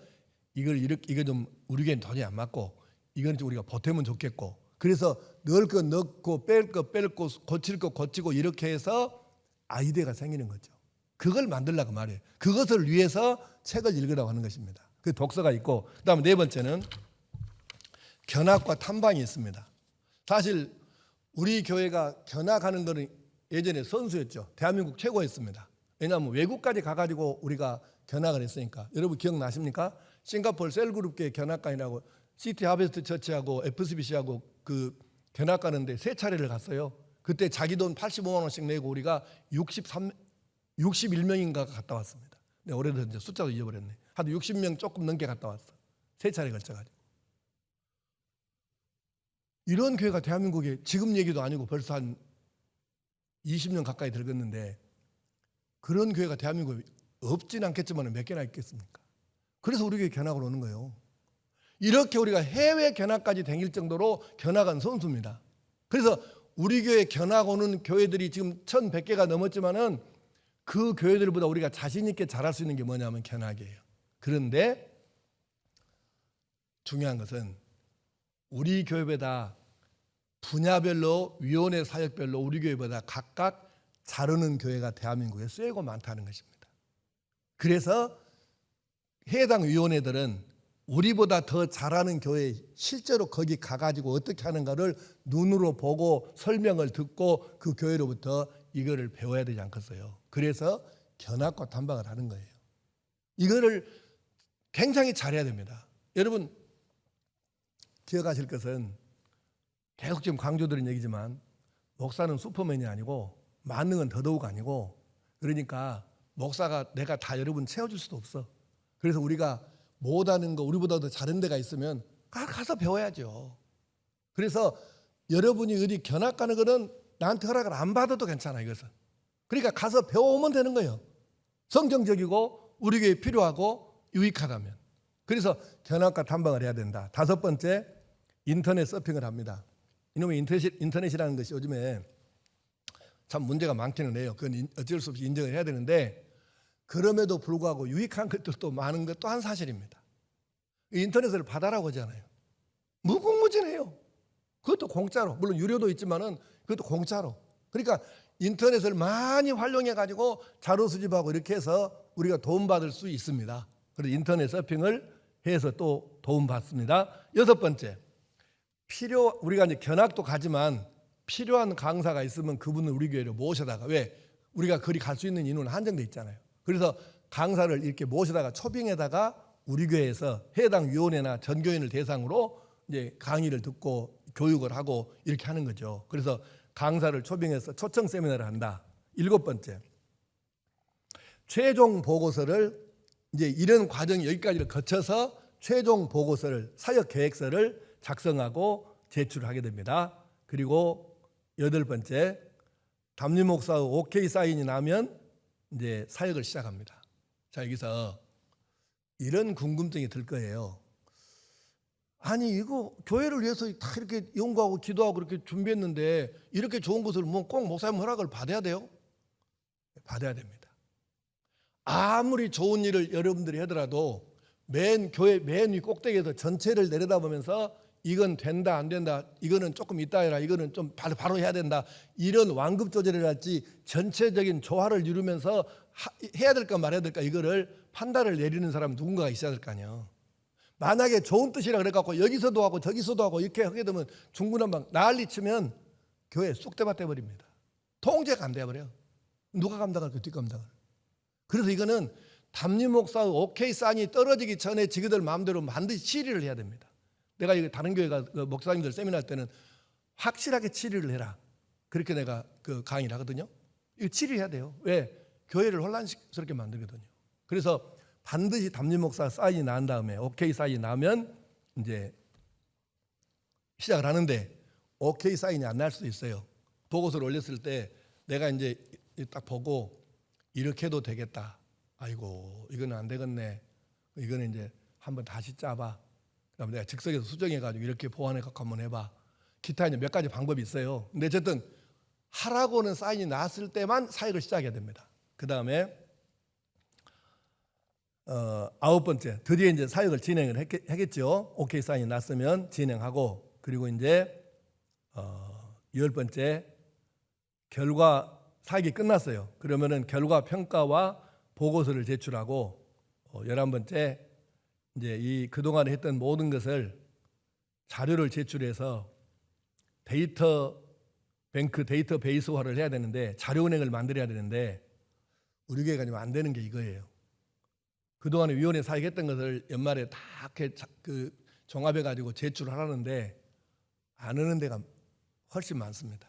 이거 좀 우리 교회는 도저히 안 맞고 이건 좀 우리가 보태면 좋겠고, 그래서 넣을 거 넣고 뺄 거 빼고 고칠 거 고치고 이렇게 해서 아이디어가 생기는 거죠. 그걸 만들려고 말이에요. 그것을 위해서 책을 읽으라고 하는 것입니다. 그 독서가 있고, 그다음에 네 번째는 견학과 탐방이 있습니다. 사실 우리 교회가 견학하는 거는 예전에 선수였죠. 대한민국 최고였습니다. 왜냐하면 외국까지 가가지고 우리가 견학을 했으니까. 여러분 기억나십니까? 싱가포르 셀그룹교회 견학관이라고 시티 하베스트 처치하고 FCBC하고 그 견학 가는데 3차례를 갔어요. 그때 자기 돈 85만 원씩 내고 우리가 61명인가 갔다 왔습니다. 네, 올해도 이제 숫자도 잊어버렸네. 한 60명 조금 넘게 갔다 왔어. 3차례 걸쳐가지고. 이런 교회가 대한민국에 지금 얘기도 아니고 벌써 한 20년 가까이 들었는데 그런 교회가 대한민국에 없진 않겠지만 몇 개나 있겠습니까? 그래서 우리 교회 견학을 오는 거예요. 이렇게 우리가 해외 견학까지 다닐 정도로 견학한 선수입니다. 그래서 우리 교회 견학 오는 교회들이 지금 1,100개가 넘었지만은 그 교회들보다 우리가 자신 있게 잘할 수 있는 게 뭐냐면 견학이에요. 그런데 중요한 것은 우리 교회보다 분야별로 위원회 사역별로 우리 교회보다 각각 잘하는 교회가 대한민국에 쇠고 많다는 것입니다. 그래서 해당 위원회들은 우리보다 더 잘하는 교회 실제로 거기 가가지고 어떻게 하는가를 눈으로 보고 설명을 듣고 그 교회로부터 이거를 배워야 되지 않겠어요. 그래서 견학과 탐방을 하는 거예요. 이거를 굉장히 잘해야 됩니다. 여러분 기억하실 것은 계속 지금 강조드린 얘기지만 목사는 슈퍼맨이 아니고 만능은 더더욱 아니고, 그러니까 목사가 내가 다 여러분 채워줄 수도 없어. 그래서 우리가 못하는 거 우리보다 더 잘하는 데가 있으면 가서 배워야죠. 그래서 여러분이 어디 견학 가는 거는 나한테 허락을 안 받아도 괜찮아. 이것은 그러니까 가서 배워오면 되는 거예요. 성경적이고 우리 교회에 필요하고 유익하다면. 그래서 견학과 탐방을 해야 된다. 5번째, 인터넷 서핑을 합니다. 이놈의 인터넷이라는 것이 요즘에 참 문제가 많기는 해요. 그건 어쩔 수 없이 인정을 해야 되는데, 그럼에도 불구하고 유익한 것들도 많은 것 또한 사실입니다. 인터넷을 받아라고 하잖아요. 무궁무진해요. 그것도 공짜로. 물론 유료도 있지만은 그것도 공짜로. 그러니까 인터넷을 많이 활용해 가지고 자료 수집하고 이렇게 해서 우리가 도움받을 수 있습니다. 그래서 인터넷 서핑을 해서 또 도움받습니다. 6번째, 우리가 이제 견학도 가지만 필요한 강사가 있으면 그분을 우리 교회로 모셔다가, 왜? 우리가 거리 갈 수 있는 인원은 한정돼 있잖아요. 그래서 강사를 이렇게 모셔다가 초빙에다가 우리 교회에서 해당 위원회나 전교인을 대상으로 이제 강의를 듣고 교육을 하고 이렇게 하는 거죠. 그래서 강사를 초빙해서 초청 세미나를 한다. 7번째, 최종 보고서를 이제 이런 과정이 여기까지를 거쳐서 최종 보고서를, 사역 계획서를 작성하고 제출하게 됩니다. 그리고 8번째, 담임 목사의 오케이 사인이 나면 이제 사역을 시작합니다. 자, 여기서 이런 궁금증이 들 거예요. 아니 이거 교회를 위해서 다 이렇게 연구하고 기도하고 그렇게 준비했는데 이렇게 좋은 것을 꼭 목사님 허락을 받아야 돼요? 받아야 됩니다. 아무리 좋은 일을 여러분들이 하더라도 교회 맨 위 꼭대기에서 전체를 내려다보면서 이건 된다 안 된다, 이거는 조금 이따 해라, 이거는 좀 바로 해야 된다, 이런 완급 조절을 할지 전체적인 조화를 이루면서 해야 될까 말아야 될까 이거를 판단을 내리는 사람 누군가가 있어야 될 거 아니에요. 만약에 좋은 뜻이라 그래갖고 여기서도 하고 저기서도 하고 이렇게 하게 되면 중구난방 난리치면 교회 쑥대밭 돼버립니다. 통제가 안 돼버려. 누가 감당할까? 뒷감당을. 그래서 이거는 담임 목사의 오케이 사인이 떨어지기 전에 지그들 마음대로 반드시 치리를 해야 됩니다. 내가 이거 다른 교회가 목사님들 세미나 할 때는 확실하게 치리를 해라, 그렇게 내가 그 강의를 하거든요. 이거 치리해야 돼요. 왜? 교회를 혼란스럽게 만들거든요. 그래서 반드시 담임 목사 사인이 난 다음에 오케이 사인이 나면 이제 시작을 하는데, 오케이 사인이 안 날 수도 있어요. 보고서를 올렸을 때 내가 이제 딱 보고 이렇게 해도 되겠다, 아이고 이거는 안 되겠네. 이거는 이제 한번 다시 짜봐. 그다음에 내가 즉석에서 수정해가지고 이렇게 보완해 갖고 한번 해봐. 기타 이제 몇 가지 방법이 있어요. 근데 어쨌든 하라고는 사인이 났을 때만 사역을 시작해야 됩니다. 그 다음에 9번째 드디어 이제 사역을 진행을 하겠죠. 오케이 사인이 났으면 진행하고, 그리고 이제 10번째 결과 사역이 끝났어요. 그러면은 결과 평가와 보고서를 제출하고 11번째 이제 이 그동안에 했던 모든 것을 자료를 제출해서 데이터 뱅크 데이터베이스화를 해야 되는데, 자료은행을 만들어야 되는데 우리 교회가 지금 안 되는 게 이거예요. 그동안에 위원회 사역했던 것을 연말에 다 이렇게 종합해 가지고 제출하라는데 안 하는 데가 훨씬 많습니다.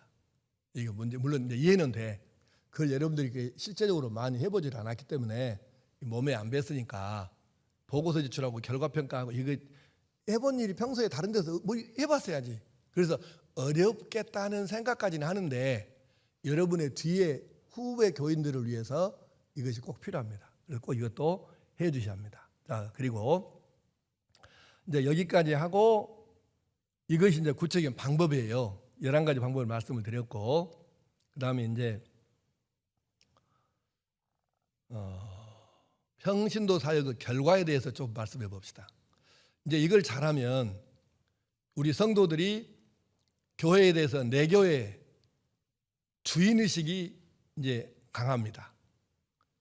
이게 문제, 물론 이제 이해는 돼. 그걸 여러분들이 실제적으로 많이 해보질 않았기 때문에 몸에 안 뱄으니까 보고서 제출하고 결과평가하고 이거 해본 일이 평소에 다른 데서 뭐 해봤어야지. 그래서 어렵겠다는 생각까지는 하는데 여러분의 뒤에 후배 교인들을 위해서 이것이 꼭 필요합니다. 그래서 꼭 이것도 해 주셔야 합니다. 자, 그리고 이제 여기까지 하고 이것이 이제 구체적인 방법이에요. 11가지 방법을 말씀을 드렸고, 그다음에 이제 평신도 사역의 결과에 대해서 좀 말씀해 봅시다. 이제 이걸 잘하면 우리 성도들이 교회에 대해서 내 교회 주인의식이 이제 강합니다.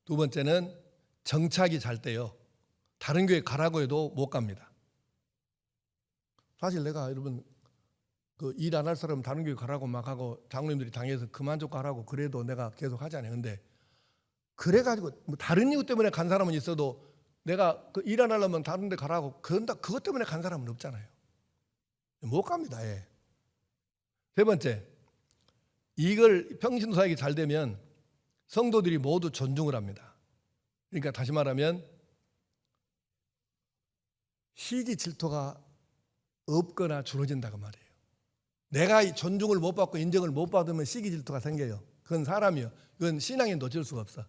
두 번째는 정착이 잘 돼요. 다른 교회 가라고 해도 못 갑니다. 사실 내가 여러분 그 일 안 할 사람은 다른 교회 가라고 막 하고 장로님들이 당해서 그만 좀 가라고 그래도 내가 계속 하잖아요. 근데 그래가지고 뭐 다른 이유 때문에 간 사람은 있어도 내가 그 일 안 하려면 다른 데 가라고 그것 때문에 간 사람은 없잖아요. 못 갑니다. 예. 세 번째, 이걸 평신도 사역이 잘 되면 성도들이 모두 존중을 합니다. 그러니까 다시 말하면 시기 질투가 없거나 줄어진다고 말이에요. 내가 존중을 못 받고 인정을 못 받으면 시기 질투가 생겨요. 그건 사람이요. 그건 신앙에 놓칠 수가 없어.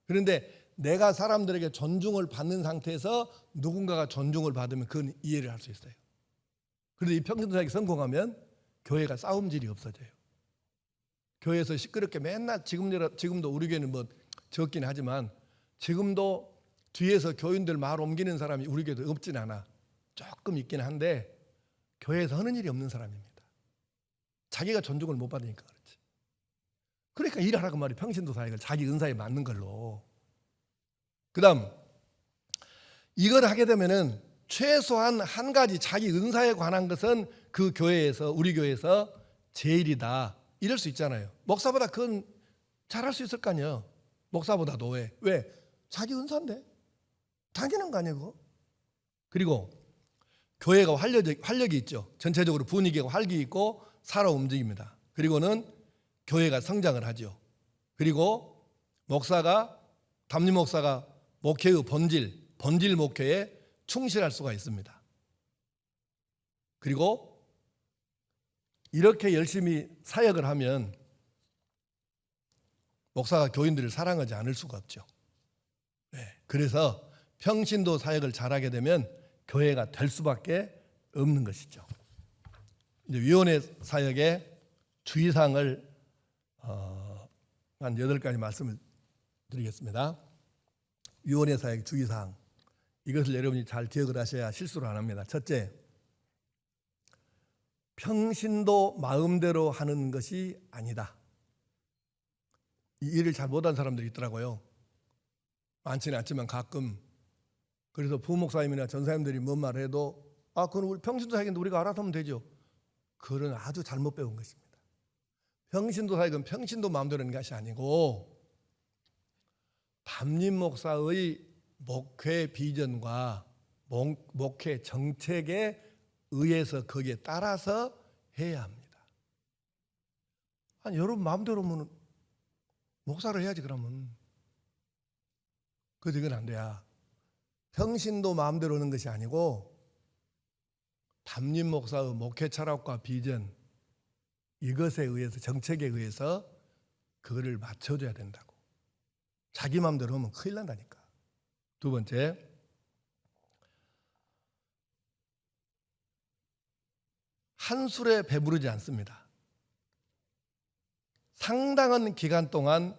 그런데 내가 사람들에게 존중을 받는 상태에서 누군가가 존중을 받으면 그건 이해를 할 수 있어요. 그런데 이 평신도 사역이 성공하면 교회가 싸움질이 없어져요. 교회에서 시끄럽게 맨날 지금도 우리 교회는 뭐 적긴 하지만 지금도 뒤에서 교인들 말 옮기는 사람이 우리 교회도 없진 않아. 조금 있긴 한데 교회에서 하는 일이 없는 사람입니다. 자기가 존중을 못 받으니까 그렇지. 그러니까 일하라고 말이 평신도 사역을 자기 은사에 맞는 걸로. 그다음 이걸 하게 되면은 최소한 한 가지 자기 은사에 관한 것은 그 교회에서 우리 교회에서 제일이다 이럴 수 있잖아요. 목사보다 그건 잘할 수 있을 거 아니에요. 목사보다도 왜? 자기 은사인데 당연한 거 아니에요. 그리고 교회가 활력이 있죠. 전체적으로 분위기가 활기 있고 살아 움직입니다. 그리고는 교회가 성장을 하죠. 그리고 담임 목사가 목회의 본질 목회에 충실할 수가 있습니다. 그리고 이렇게 열심히 사역을 하면 목사가 교인들을 사랑하지 않을 수가 없죠. 그래서 평신도 사역을 잘하게 되면 교회가 될 수밖에 없는 것이죠. 이제 위원회 사역의 주의사항을 한 8가지 말씀을 드리겠습니다. 위원회 사역의 주의사항, 이것을 여러분이 잘 기억을 하셔야 실수를 안 합니다. 첫째, 평신도 마음대로 하는 것이 아니다. 이 일을 잘 못한 사람들이 있더라고요. 많지는 않지만 가끔. 그래서 부목사님이나 전사님들이 뭔 말을 해도 그건 우리 평신도 사역인데 우리가 알아서 하면 되죠. 그건 아주 잘못 배운 것입니다. 평신도 사역은 평신도 마음대로 하는 것이 아니고 담임 목사의 목회 비전과 목회 정책에 의해서 거기에 따라서 해야 합니다. 아니 여러분 마음대로 하면 목사를 해야지 그러면. 그래서 이건 안 돼야. 평신도 마음대로 하는 것이 아니고 담임 목사의 목회 철학과 비전 이것에 의해서 정책에 의해서 그거를 맞춰줘야 된다고. 자기 마음대로 하면 큰일 난다니까. 두 번째, 한술에 배부르지 않습니다. 상당한 기간 동안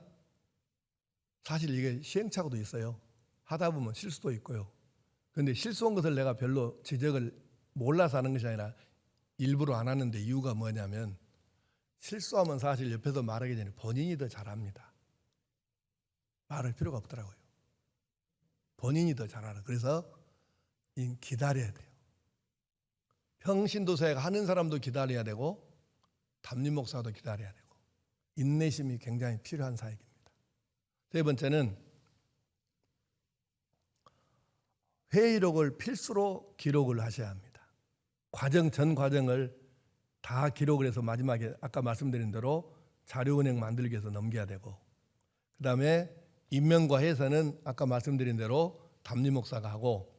사실 이게 시행착오도 있어요. 하다 보면 실수도 있고요. 그런데 실수한 것을 내가 별로 지적을 몰라서 하는 것이 아니라 일부러 안 하는데 이유가 뭐냐면 실수하면 사실 옆에서 말하기 전에 본인이 더 잘합니다. 말할 필요가 없더라고요. 본인이 더 잘 알아. 그래서 기다려야 돼요. 평신도사역 하는 사람도 기다려야 되고 담임 목사도 기다려야 되고 인내심이 굉장히 필요한 사역입니다. 세 번째는 회의록을 필수로 기록을 하셔야 합니다. 전 과정을 다 기록을 해서 마지막에 아까 말씀드린 대로 자료은행 만들기 위해서 넘겨야 되고, 그 다음에 임명과 해서는 아까 말씀드린 대로 담임 목사가 하고,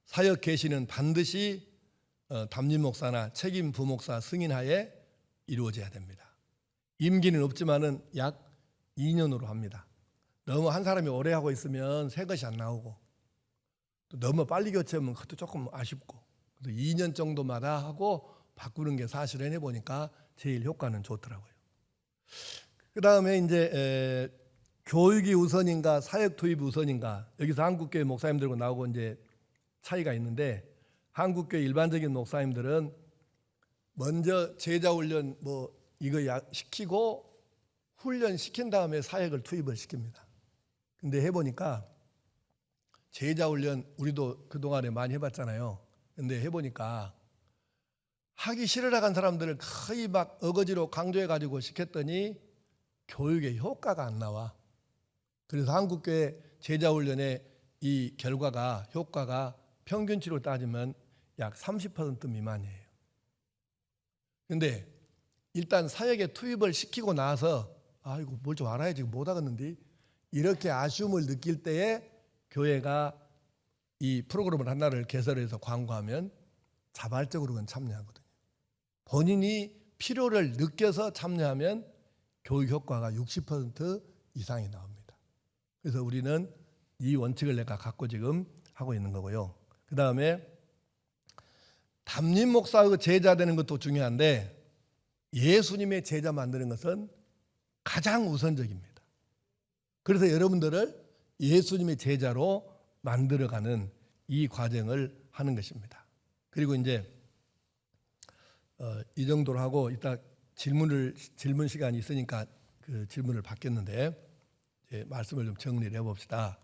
사역 계시는 반드시 담임 목사나 책임 부목사 승인하에 이루어져야 됩니다. 임기는 없지만은 약 2년으로 합니다. 너무 한 사람이 오래 하고 있으면 새 것이 안 나오고, 또 너무 빨리 교체하면 그것도 조금 아쉽고, 그래서 2년 정도마다 하고 바꾸는 게 사실은 해보니까 제일 효과는 좋더라고요. 그 다음에 이제 교육이 우선인가 사역 투입이 우선인가, 여기서 한국교회 목사님들과 나오고 이제 차이가 있는데, 한국교회 일반적인 목사님들은 먼저 제자 훈련 이거 시키고 훈련 시킨 다음에 사역을 투입을 시킵니다. 근데 해보니까 제자 훈련 우리도 그동안에 많이 해봤잖아요. 근데 해보니까 하기 싫으라 간 사람들을 거의 막 어거지로 강조해가지고 시켰더니 교육의 효과가 안 나와. 그래서 한국교회 제자훈련의 이 결과가 효과가 평균치로 따지면 약 30% 미만이에요. 근데 일단 사역에 투입을 시키고 나서 이거 뭘 좀 알아야지 못 하겠는데 이렇게 아쉬움을 느낄 때에 교회가 이 프로그램을 하나를 개설해서 광고하면 자발적으로 그건 참여하거든요. 본인이 필요를 느껴서 참여하면 교육 효과가 60% 이상이 나옵니다. 그래서 우리는 이 원칙을 내가 갖고 지금 하고 있는 거고요. 그 다음에 담임 목사하고 제자 되는 것도 중요한데 예수님의 제자 만드는 것은 가장 우선적입니다. 그래서 여러분들을 예수님의 제자로 만들어가는 이 과정을 하는 것입니다. 그리고 이제 이 정도로 하고 이따 질문 시간이 있으니까 그 질문을 받겠는데 이제 말씀을 좀 정리를 해봅시다.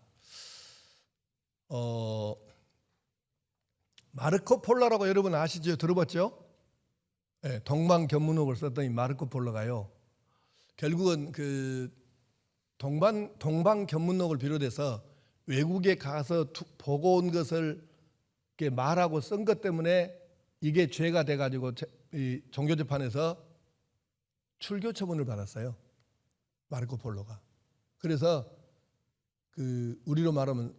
마르코 폴로라고 여러분 아시죠? 들어봤죠? 네, 동방견문록을 썼던 이 마르코 폴로가요. 결국은 그 동방견문록을 비롯해서 외국에 가서 보고 온 것을 이렇게 말하고 쓴 것 때문에 이게 죄가 돼가지고 이 종교재판에서 출교 처분을 받았어요. 마르코 폴로가. 그래서 그 우리로 말하면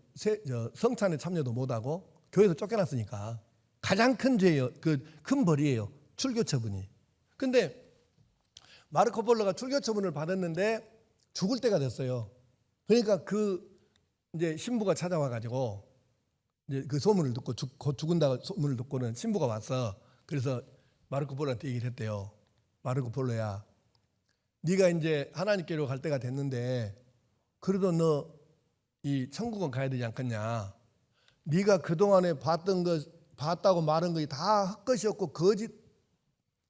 성찬에 참여도 못하고 교회에서 쫓겨났으니까 가장 큰 죄예요. 그 큰 벌이에요. 출교 처분이. 근데 마르코 폴로가 출교 처분을 받았는데 죽을 때가 됐어요. 그러니까 그 이제 신부가 찾아와 가지고 이제 그 소문을 듣고 곧 죽은다고 소문을 듣고는 신부가 왔어. 그래서 마르코 폴로한테 얘기를 했대요. 마르코 폴로야, 네가 이제 하나님께로 갈 때가 됐는데 그래도 너 이 천국은 가야 되지 않겠냐? 네가 그동안에 봤다고 말한 것이 다 헛것이었고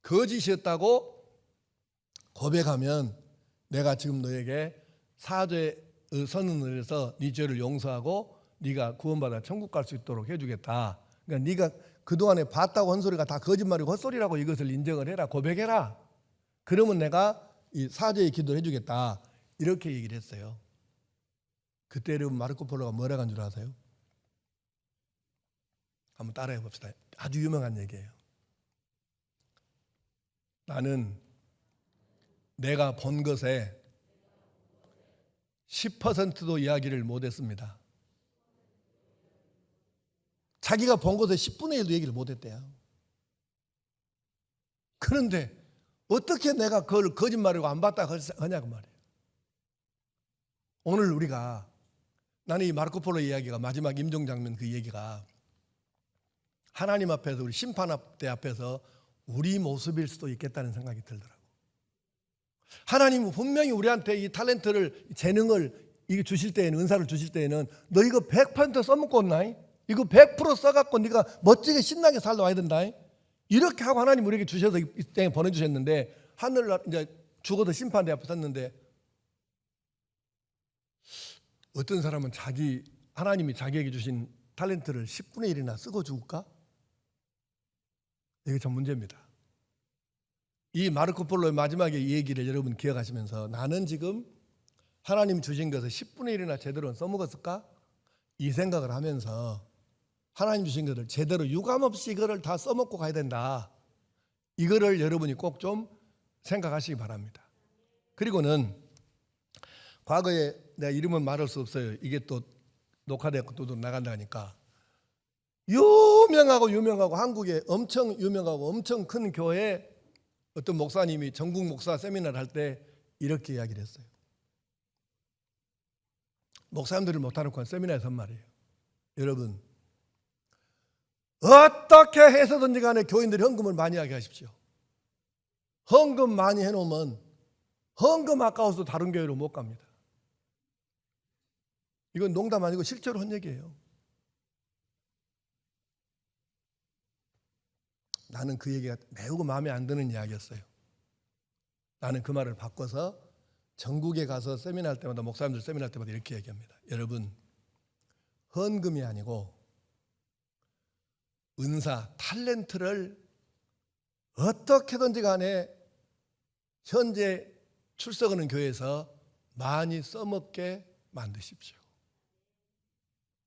거짓이었다고 고백하면 내가 지금 너에게 사죄의 선언을 해서 네 죄를 용서하고 네가 구원받아 천국 갈 수 있도록 해주겠다. 그러니까 네가 그동안에 봤다고 한 소리가 다 거짓말이고 헛소리라고 이것을 인정을 해라. 고백해라. 그러면 내가 이 사죄의 기도를 해주겠다. 이렇게 얘기를 했어요. 그때 여러분 마르코 폴로가 뭐라고 한 줄 아세요? 한번 따라해 봅시다. 아주 유명한 얘기예요. 나는 내가 본 것에 10%도 이야기를 못했습니다. 자기가 본 것의 10분의 1도 얘기를 못했대요. 그런데 어떻게 내가 그걸 거짓말이고 안 봤다 하냐고 말이에요. 오늘 우리가 나는 이 마르코 폴로 이야기가 마지막 임종 장면 그 얘기가 하나님 앞에서 우리 심판대 앞에서 우리 모습일 수도 있겠다는 생각이 들더라고. 하나님은 분명히 우리한테 이 탤런트를 재능을 이거 주실 때에는 은사를 주실 때에는 너 이거 100% 써먹고 온나? 이거 100% 써갖고 네가 멋지게 신나게 살다 와야 된다. 이렇게 하고 하나님 우리에게 주셔서 이 땅에 보내주셨는데 하늘날 이제 죽어도 심판대 앞에 섰는데 어떤 사람은 하나님이 자기에게 주신 탤런트를 10분의 1이나 쓰고 죽을까? 이게 참 문제입니다. 이 마르코 폴로의 마지막에 이 얘기를 여러분 기억하시면서 나는 지금 하나님 주신 것을 10분의 1이나 제대로 써먹었을까? 이 생각을 하면서 하나님 주신 것을 제대로 유감없이 이거를 다 써먹고 가야 된다. 이거를 여러분이 꼭 좀 생각하시기 바랍니다. 그리고는 과거에 내가 이름은 말할 수 없어요. 이게 또 녹화되고 또 나간다 하니까 유명하고 한국에 엄청 유명하고 엄청 큰 교회 어떤 목사님이 전국 목사 세미나를 할 때 이렇게 이야기를 했어요. 목사님들을 못하는 세미나에서 한 말이에요. 여러분 어떻게 해서든지 간에 교인들이 헌금을 많이 하게 하십시오. 헌금 많이 해놓으면 헌금 아까워서 다른 교회로 못 갑니다. 이건 농담 아니고 실제로 한 얘기예요. 나는 그 얘기가 매우 마음에 안 드는 이야기였어요. 나는 그 말을 바꿔서 전국에 가서 세미나 할 때마다 목사님들 세미나 할 때마다 이렇게 얘기합니다. 여러분 헌금이 아니고 은사, 탤런트를 어떻게든지 간에 현재 출석하는 교회에서 많이 써먹게 만드십시오.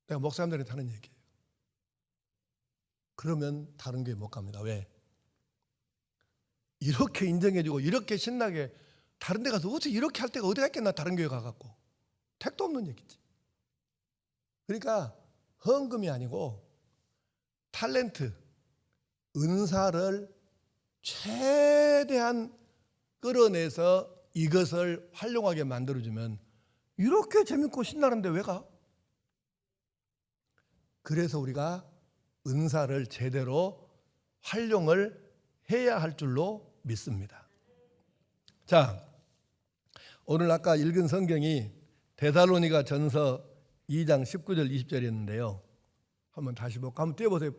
내가 목사님들한테 하는 얘기예요. 그러면 다른 교회 못 갑니다. 왜? 이렇게 인정해주고 이렇게 신나게 다른 데 가서 어떻게 이렇게 할 때가 어디가 있겠나 다른 교회 가갖고 택도 없는 얘기지. 그러니까 헌금이 아니고 탤런트, 은사를 최대한 끌어내서 이것을 활용하게 만들어주면 이렇게 재밌고 신나는데 왜 가? 그래서 우리가 은사를 제대로 활용을 해야 할 줄로 믿습니다. 자, 오늘 아까 읽은 성경이 데살로니가 전서 2장 19절 20절이었는데요. 한번 다시 볼까? 한번 띄워보세요.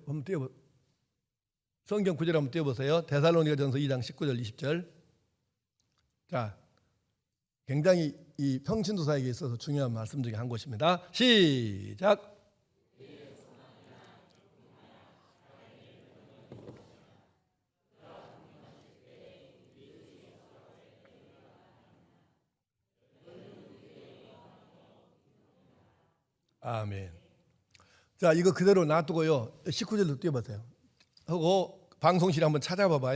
성경 구절 한번 띄워보세요. 데살로니가 전서 2장 19절 20절. 자, 굉장히 이 평신도사에게 있어서 중요한 말씀 중에 한 곳입니다. 시작. 아멘. 자, 이거 그대로 놔두고요. 19절로 띄워보세요. 하고 방송실 한번 찾아봐봐.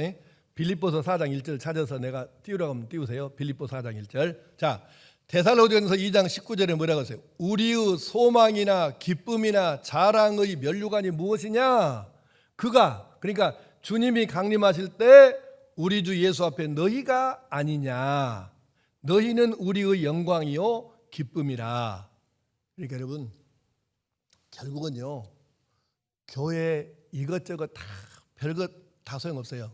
빌립보서 4장 1절 찾아서 내가 띄우라고 하면 띄우세요. 빌립보서 4장 1절. 자, 데살로니가전서 2장 19절에 뭐라고 하세요? 우리의 소망이나 기쁨이나 자랑의 면류관이 무엇이냐? 그가, 그러니까 주님이 강림하실 때 우리 주 예수 앞에 너희가 아니냐? 너희는 우리의 영광이요 기쁨이라. 그러니까 여러분 결국은요 교회 이것저것 다 별것 다 소용없어요.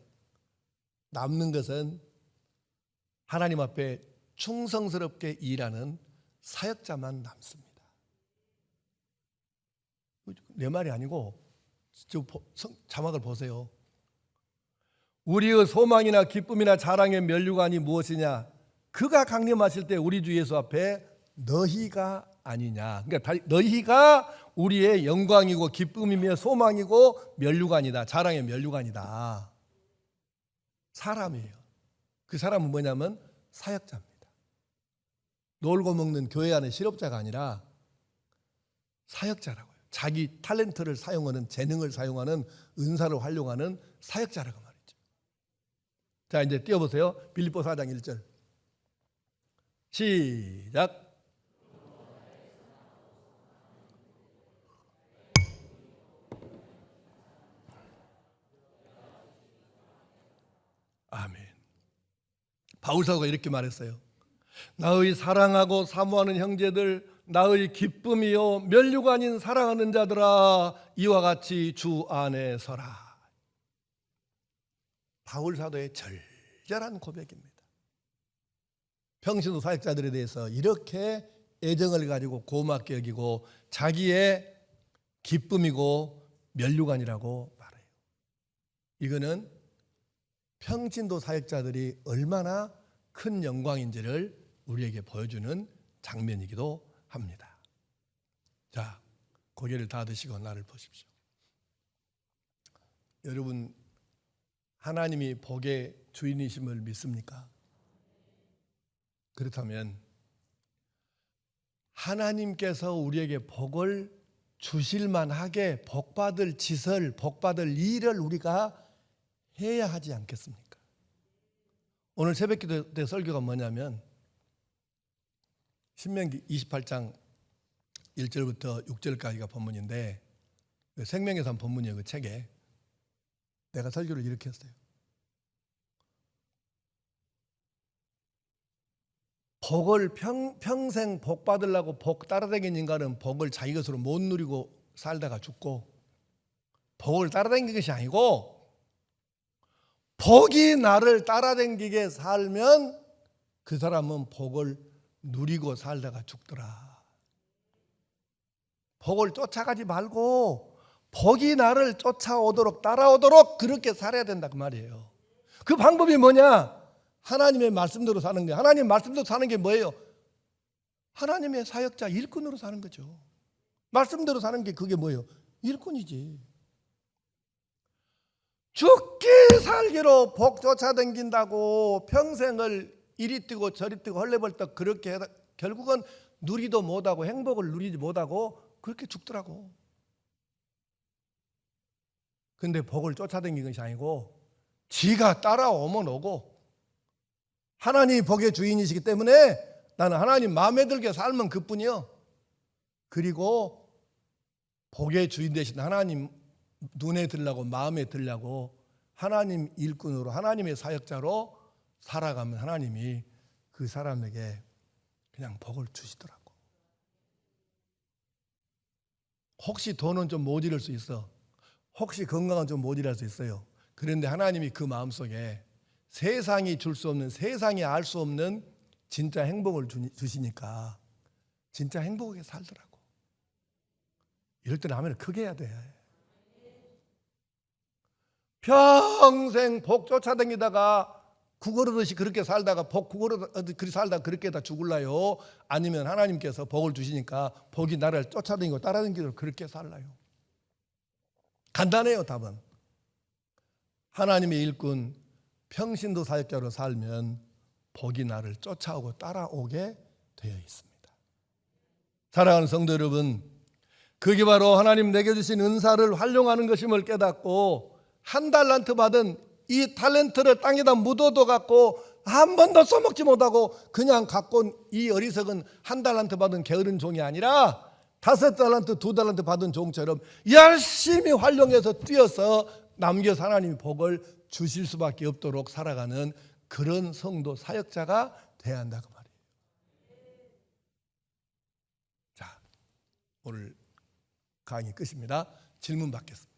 남는 것은 하나님 앞에 충성스럽게 일하는 사역자만 남습니다. 내 말이 아니고 자막을 보세요. 우리의 소망이나 기쁨이나 자랑의 면류관이 무엇이냐? 그가 강림하실 때 우리 주 예수 앞에 너희가 아니냐. 그러니까 너희가 우리의 영광이고 기쁨이며 소망이고 면류관이다. 자랑의 면류관이다. 사람이에요. 그 사람은 뭐냐면 사역자입니다. 놀고 먹는 교회 안의 실업자가 아니라 사역자라고요. 자기 탤런트를 사용하는, 재능을 사용하는, 은사를 활용하는 사역자라고 말이죠. 자, 이제 띄워보세요. 빌립보 4장 1절 시작. 아멘. 바울 사도가 이렇게 말했어요. 나의 사랑하고 사모하는 형제들, 나의 기쁨이요 면류관인 사랑하는 자들아 이와 같이 주 안에 서라. 바울 사도의 절절한 고백입니다. 평신도 사역자들에 대해서 이렇게 애정을 가지고 고맙게 여기고 자기의 기쁨이고 면류관이라고 말해요. 이거는 평신도 사역자들이 얼마나 큰 영광인지를 우리에게 보여주는 장면이기도 합니다. 자, 고개를 다 드시고 나를 보십시오. 여러분, 하나님이 복의 주인이심을 믿습니까? 그렇다면 하나님께서 우리에게 복을 주실 만하게 복받을 짓을, 복받을 일을 우리가 해야 하지 않겠습니까? 오늘 새벽기도 때 설교가 뭐냐면 신명기 28장 1절부터 6절까지가 본문인데 생명의 산 본문이에요. 그 책에 내가 설교를 이렇게 했어요. 복을 평생 복 받으려고 복 따라다니는 인간은 복을 자기 것으로 못 누리고 살다가 죽고, 복을 따라다니는 것이 아니고 복이 나를 따라다니게 살면 그 사람은 복을 누리고 살다가 죽더라. 복을 쫓아가지 말고 복이 나를 쫓아오도록 따라오도록 그렇게 살아야 된다 그 말이에요. 그 방법이 뭐냐? 하나님의 말씀대로 사는 거예요. 하나님 말씀대로 사는 게 뭐예요? 하나님의 사역자 일꾼으로 사는 거죠. 말씀대로 사는 게 그게 뭐예요? 일꾼이지. 죽기 살기로 복 쫓아다닌다고 평생을 이리 뛰고 저리 뛰고 헐레벌떡 그렇게 하다 결국은 누리도 못하고 행복을 누리지 못하고 그렇게 죽더라고. 근데 복을 쫓아다니는 것이 아니고 지가 따라오면 오고, 하나님이 복의 주인이시기 때문에 나는 하나님 마음에 들게 살면 그뿐이요. 그리고 복의 주인 되신 하나님 눈에 들라고 마음에 들라고 하나님 일꾼으로 하나님의 사역자로 살아가면 하나님이 그 사람에게 그냥 복을 주시더라고. 혹시 돈은 좀 모자랄 수 있어. 혹시 건강은 좀 모자랄 수 있어요. 그런데 하나님이 그 마음속에 세상이 줄 수 없는, 세상이 알 수 없는 진짜 행복을 주시니까 진짜 행복하게 살더라고. 이럴 때는 아멘을 크게 해야 돼. 평생 복 쫓아다니다가 구걸하듯이 그렇게 살다가 복 구걸하듯이 그렇게 살다가 그렇게 다 죽을라요? 아니면 하나님께서 복을 주시니까 복이 나를 쫓아다니고 따라다니기로 그렇게 살라요? 간단해요. 답은 하나님의 일꾼 평신도 사역자로 살면 복이 나를 쫓아오고 따라오게 되어 있습니다. 사랑하는 성도 여러분, 그게 바로 하나님 내게 주신 은사를 활용하는 것임을 깨닫고 한 달란트 받은 이 탤런트를 땅에다 묻어둬 갖고 한 번도 써먹지 못하고 그냥 갖고 온 이 어리석은 한 달란트 받은 게으른 종이 아니라 5달란트, 2달란트 받은 종처럼 열심히 활용해서 뛰어서 남겨서 하나님이 복을 주실 수밖에 없도록 살아가는 그런 성도 사역자가 돼야 한다고 말이에요. 자, 오늘 강의 끝입니다. 질문 받겠습니다.